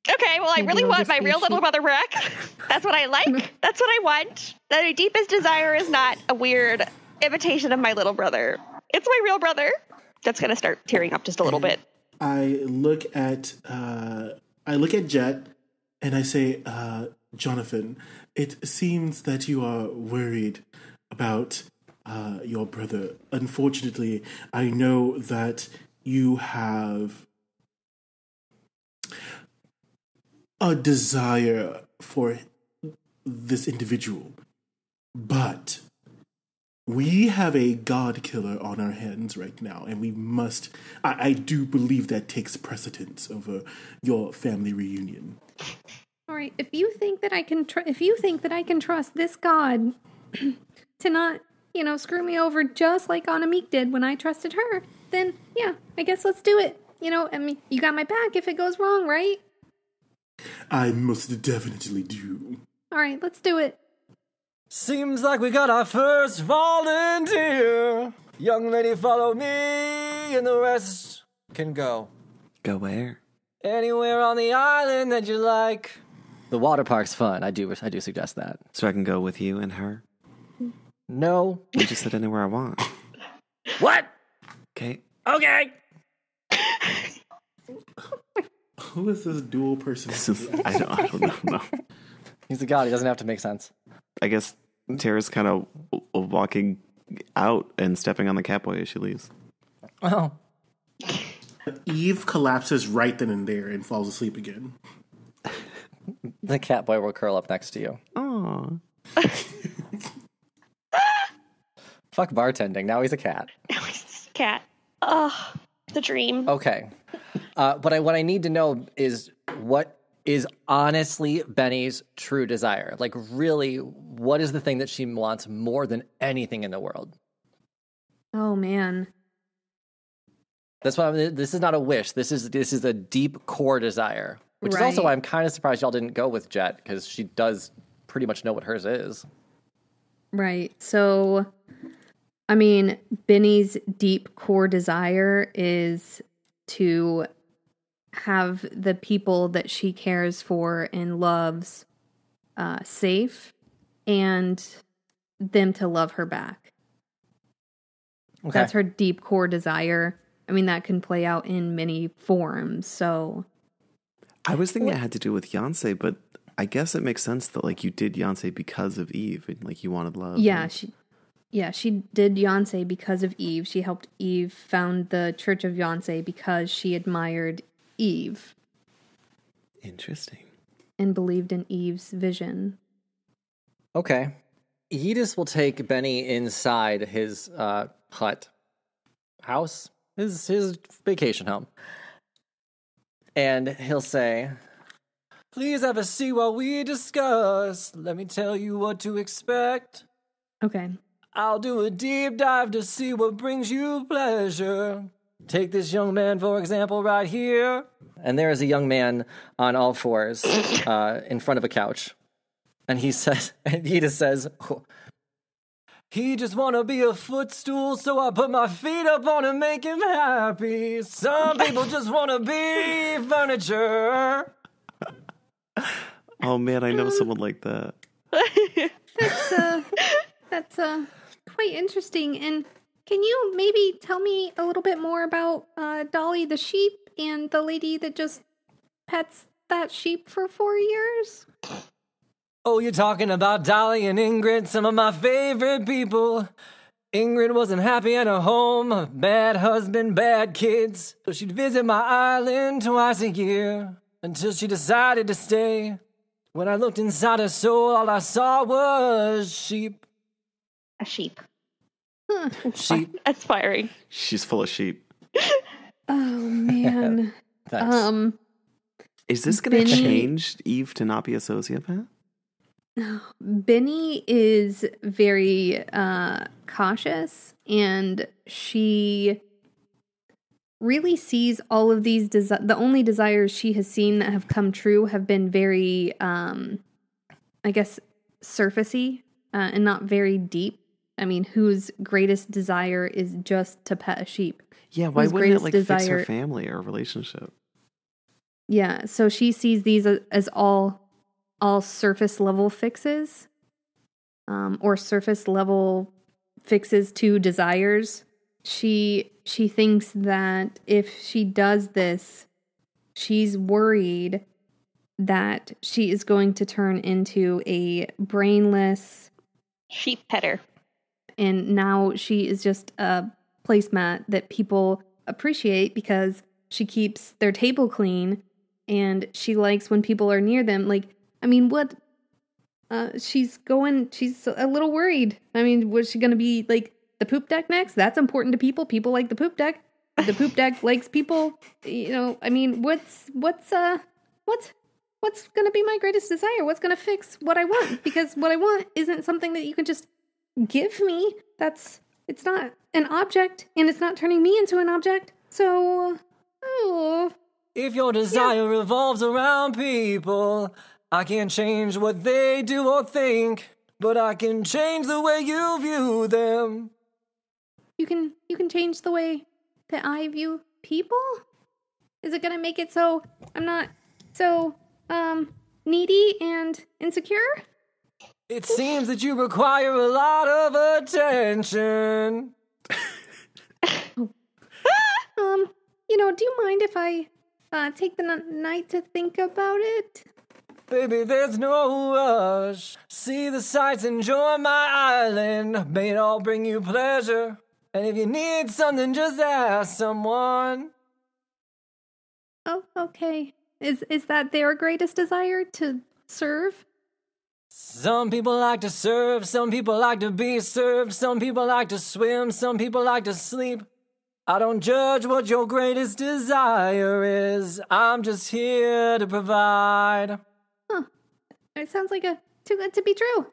Okay, well, I Maybe really it'll want just my be real little brother back. That's what I like. That's what I want. The deepest desire is not a weird imitation of my little brother. It's my real brother. That's going to start tearing up just a little bit. I look at Jet and I say, Jonathan, it seems that you are worried about your brother. Unfortunately, I know that you have a desire for this individual, but we have a god killer on our hands right now, and we must. I do believe that takes precedence over your family reunion. All right, if you think that I can trust this god to not, screw me over just like Anamik did when I trusted her, then yeah, I guess let's do it. You got my back if it goes wrong, right? I most definitely do. All right, let's do it. Seems like we got our first volunteer. Young lady, follow me, and the rest can go. Go where? Anywhere on the island that you like. The water park's fun. I do suggest that. So I can go with you and her? No. You just said anywhere I want. What? Okay. Okay. Who is this dual person? I don't know. He's a god. He doesn't have to make sense. I guess Tara's kind of walking out and stepping on the catboy as she leaves. Oh. Eve collapses right then and there and falls asleep again. The catboy will curl up next to you. Aww. Fuck bartending. Now he's a cat. Cat. Oh, the dream. Okay. What I need to know is what is honestly Benny's true desire. Like, really, what is the thing that she wants more than anything in the world? Oh, man. That's why this is not a wish. This is a deep core desire, which is Right. also why I'm kind of surprised y'all didn't go with Jet, because she does pretty much know what hers is. Right. So, I mean, Benny's deep core desire is to have the people that she cares for and loves safe, and them to love her back. Okay. That's her deep core desire. I mean, that can play out in many forms. So I was thinking it had to do with Yonsei, but I guess it makes sense that like you did Yonsei because of Eve and like you wanted love. yeah, she did Yonsei because of Eve. She helped Eve found the Church of Yonsei because she admired Eve. Interesting. And believed in Eve's vision. Okay. Edis will take Benny inside his house, his vacation home. And he'll say, "Please have a seat while we discuss. Let me tell you what to expect. Okay. I'll do a deep dive to see what brings you pleasure. Take this young man, for example, right here." And there is a young man on all fours in front of a couch. And he just says, "He just want to be a footstool, so I put my feet up on him, make him happy. Some people just want to be furniture." Oh man, I know someone like that. That's quite interesting. And can you maybe tell me a little bit more about Dolly the sheep and the lady that just pets that sheep for 4 years? Oh, you're talking about Dolly and Ingrid, some of my favorite people. Ingrid wasn't happy at her home, a bad husband, bad kids. So she'd visit my island twice a year until she decided to stay. When I looked inside her soul, all I saw was sheep. A sheep. Sheep. Aspiring. She's full of sheep. Oh, man. Thanks. Is this going to Benny- change Eve to not be a sociopath? Benny is very cautious, and she really sees all of these the only desires she has seen that have come true have been very I guess surfacey and not very deep. I mean, whose greatest desire is just to pet a sheep. Yeah, why Whose wouldn't it greatest like fix her family or relationship? Yeah, so she sees these as all surface level fixes, or surface level fixes to desires. She thinks that if she does this, she's worried that she is going to turn into a brainless sheep petter. And now she is just a placemat that people appreciate because she keeps their table clean and she likes when people are near them. Like, I mean, what? She's a little worried. I mean, was she going to be like the poop deck next? That's important to people. People like the poop deck. The poop deck likes people. You know, I mean, what's going to be my greatest desire? What's going to fix what I want? Because what I want isn't something that you can just give me. It's not an object, and it's not turning me into an object. So, if your desire revolves around people, I can't change what they do or think, but I can change the way you view them. You can change the way that I view people? Is it gonna make it so I'm not so needy and insecure? It seems that you require a lot of attention. Do you mind if I take the night to think about it? Baby, there's no rush. See the sights, enjoy my island. May it all bring you pleasure. And if you need something, just ask someone. Oh, okay. Is that their greatest desire, to serve? Some people like to serve, some people like to be served, some people like to swim, some people like to sleep. I don't judge what your greatest desire is. I'm just here to provide. Huh. It sounds like too good to be true.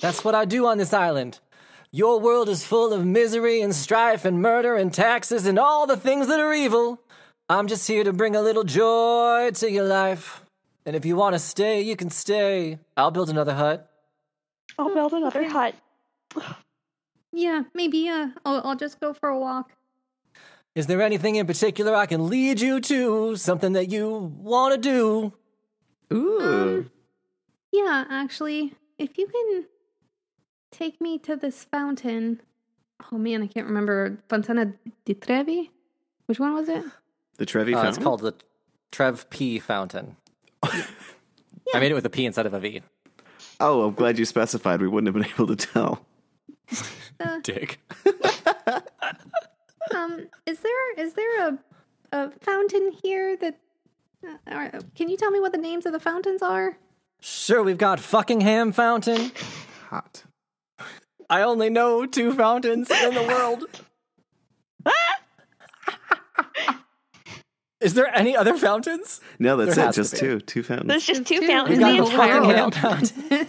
That's what I do on this island. Your world is full of misery and strife and murder and taxes and all the things that are evil. I'm just here to bring a little joy to your life. And if you want to stay, you can stay. I'll build another hut. I'll build another hut. Yeah, maybe I'll just go for a walk. Is there anything in particular I can lead you to? Something that you want to do? Ooh. Yeah, actually, if you can take me to this fountain. Oh man, I can't remember. Fontana di Trevi? Which one was it? The Trevi fountain? It's called the Trev P fountain. Yeah. I made it with a P instead of a V. Oh, I'm glad you specified. We wouldn't have been able to tell. Dick. Is there a fountain here that... can you tell me what the names of the fountains are? Sure, we've got Fuckingham Fountain. Hot. I only know 2 fountains in the world. Is there any other fountains? No, that's There it. has Just to be. two fountains. There's just two two. fountains We've in the got the entire Fuckingham world. Fountain.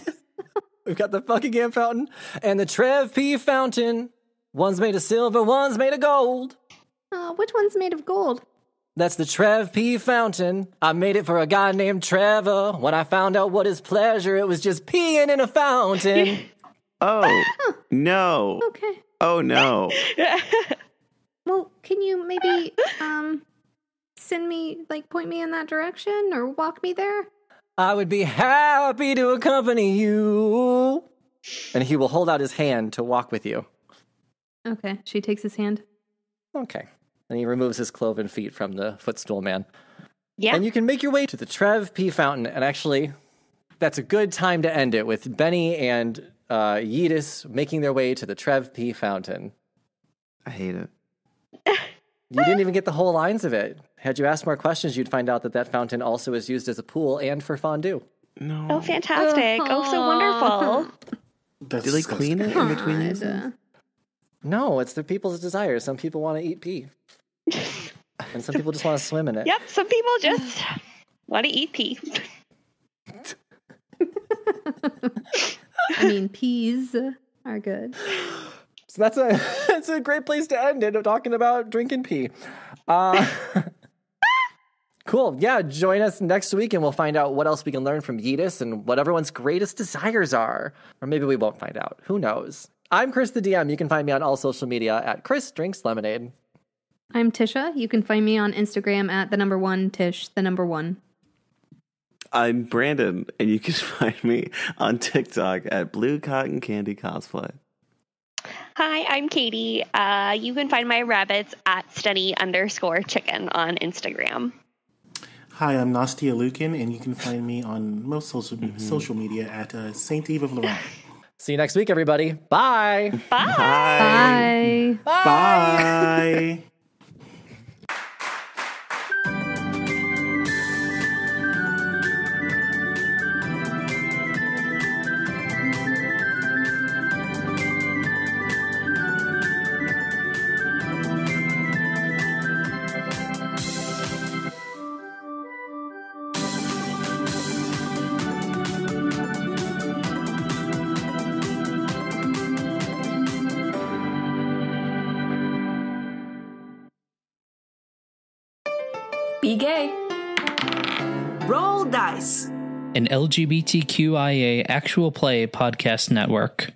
We've got the Fuckingham Fountain and the Trev P Fountain. One's made of silver, one's made of gold. Which one's made of gold? That's the Trev P Fountain. I made it for a guy named Trevor. When I found out what his pleasure, it was just peeing in a fountain. Oh, no. Okay. Oh, no. Well, can you maybe send me, point me in that direction or walk me there? I would be happy to accompany you. And he will hold out his hand to walk with you. Okay, she takes his hand. Okay. And he removes his cloven feet from the footstool man. Yeah. And you can make your way to the Trev P Fountain. And actually, that's a good time to end it with Benny and Yidis making their way to the Trev P Fountain. I hate it. You didn't even get the whole lines of it. Had you asked more questions, you'd find out that fountain also is used as a pool and for fondue. No. Oh, fantastic. Oh, so wonderful. That's Do they clean it in between God. uses? No, it's the people's desire. Some people want to eat pee. And some people just want to swim in it. Yep, some people just want to eat pee. I mean, peas are good. So that's a great place to end it, talking about drinking pee. Cool. Yeah, join us next week and we'll find out what else we can learn from Yeetus and what everyone's greatest desires are. Or maybe we won't find out. Who knows? I'm Chris the DM. You can find me on all social media at Chris Drinks Lemonade. I'm Tisha. You can find me on Instagram at @Tish1. I'm Brandon, and you can find me on TikTok at Blue Cotton Candy Cosplay. Hi, I'm Katie. You can find my rabbits at Stenny_chicken on Instagram. Hi, I'm Nastia Lukin, and you can find me on most social media at Saint Eve of Laurent. See you next week, everybody. Bye. Bye. Bye. Bye. Be gay. Roll dice. An LGBTQIA actual play podcast network.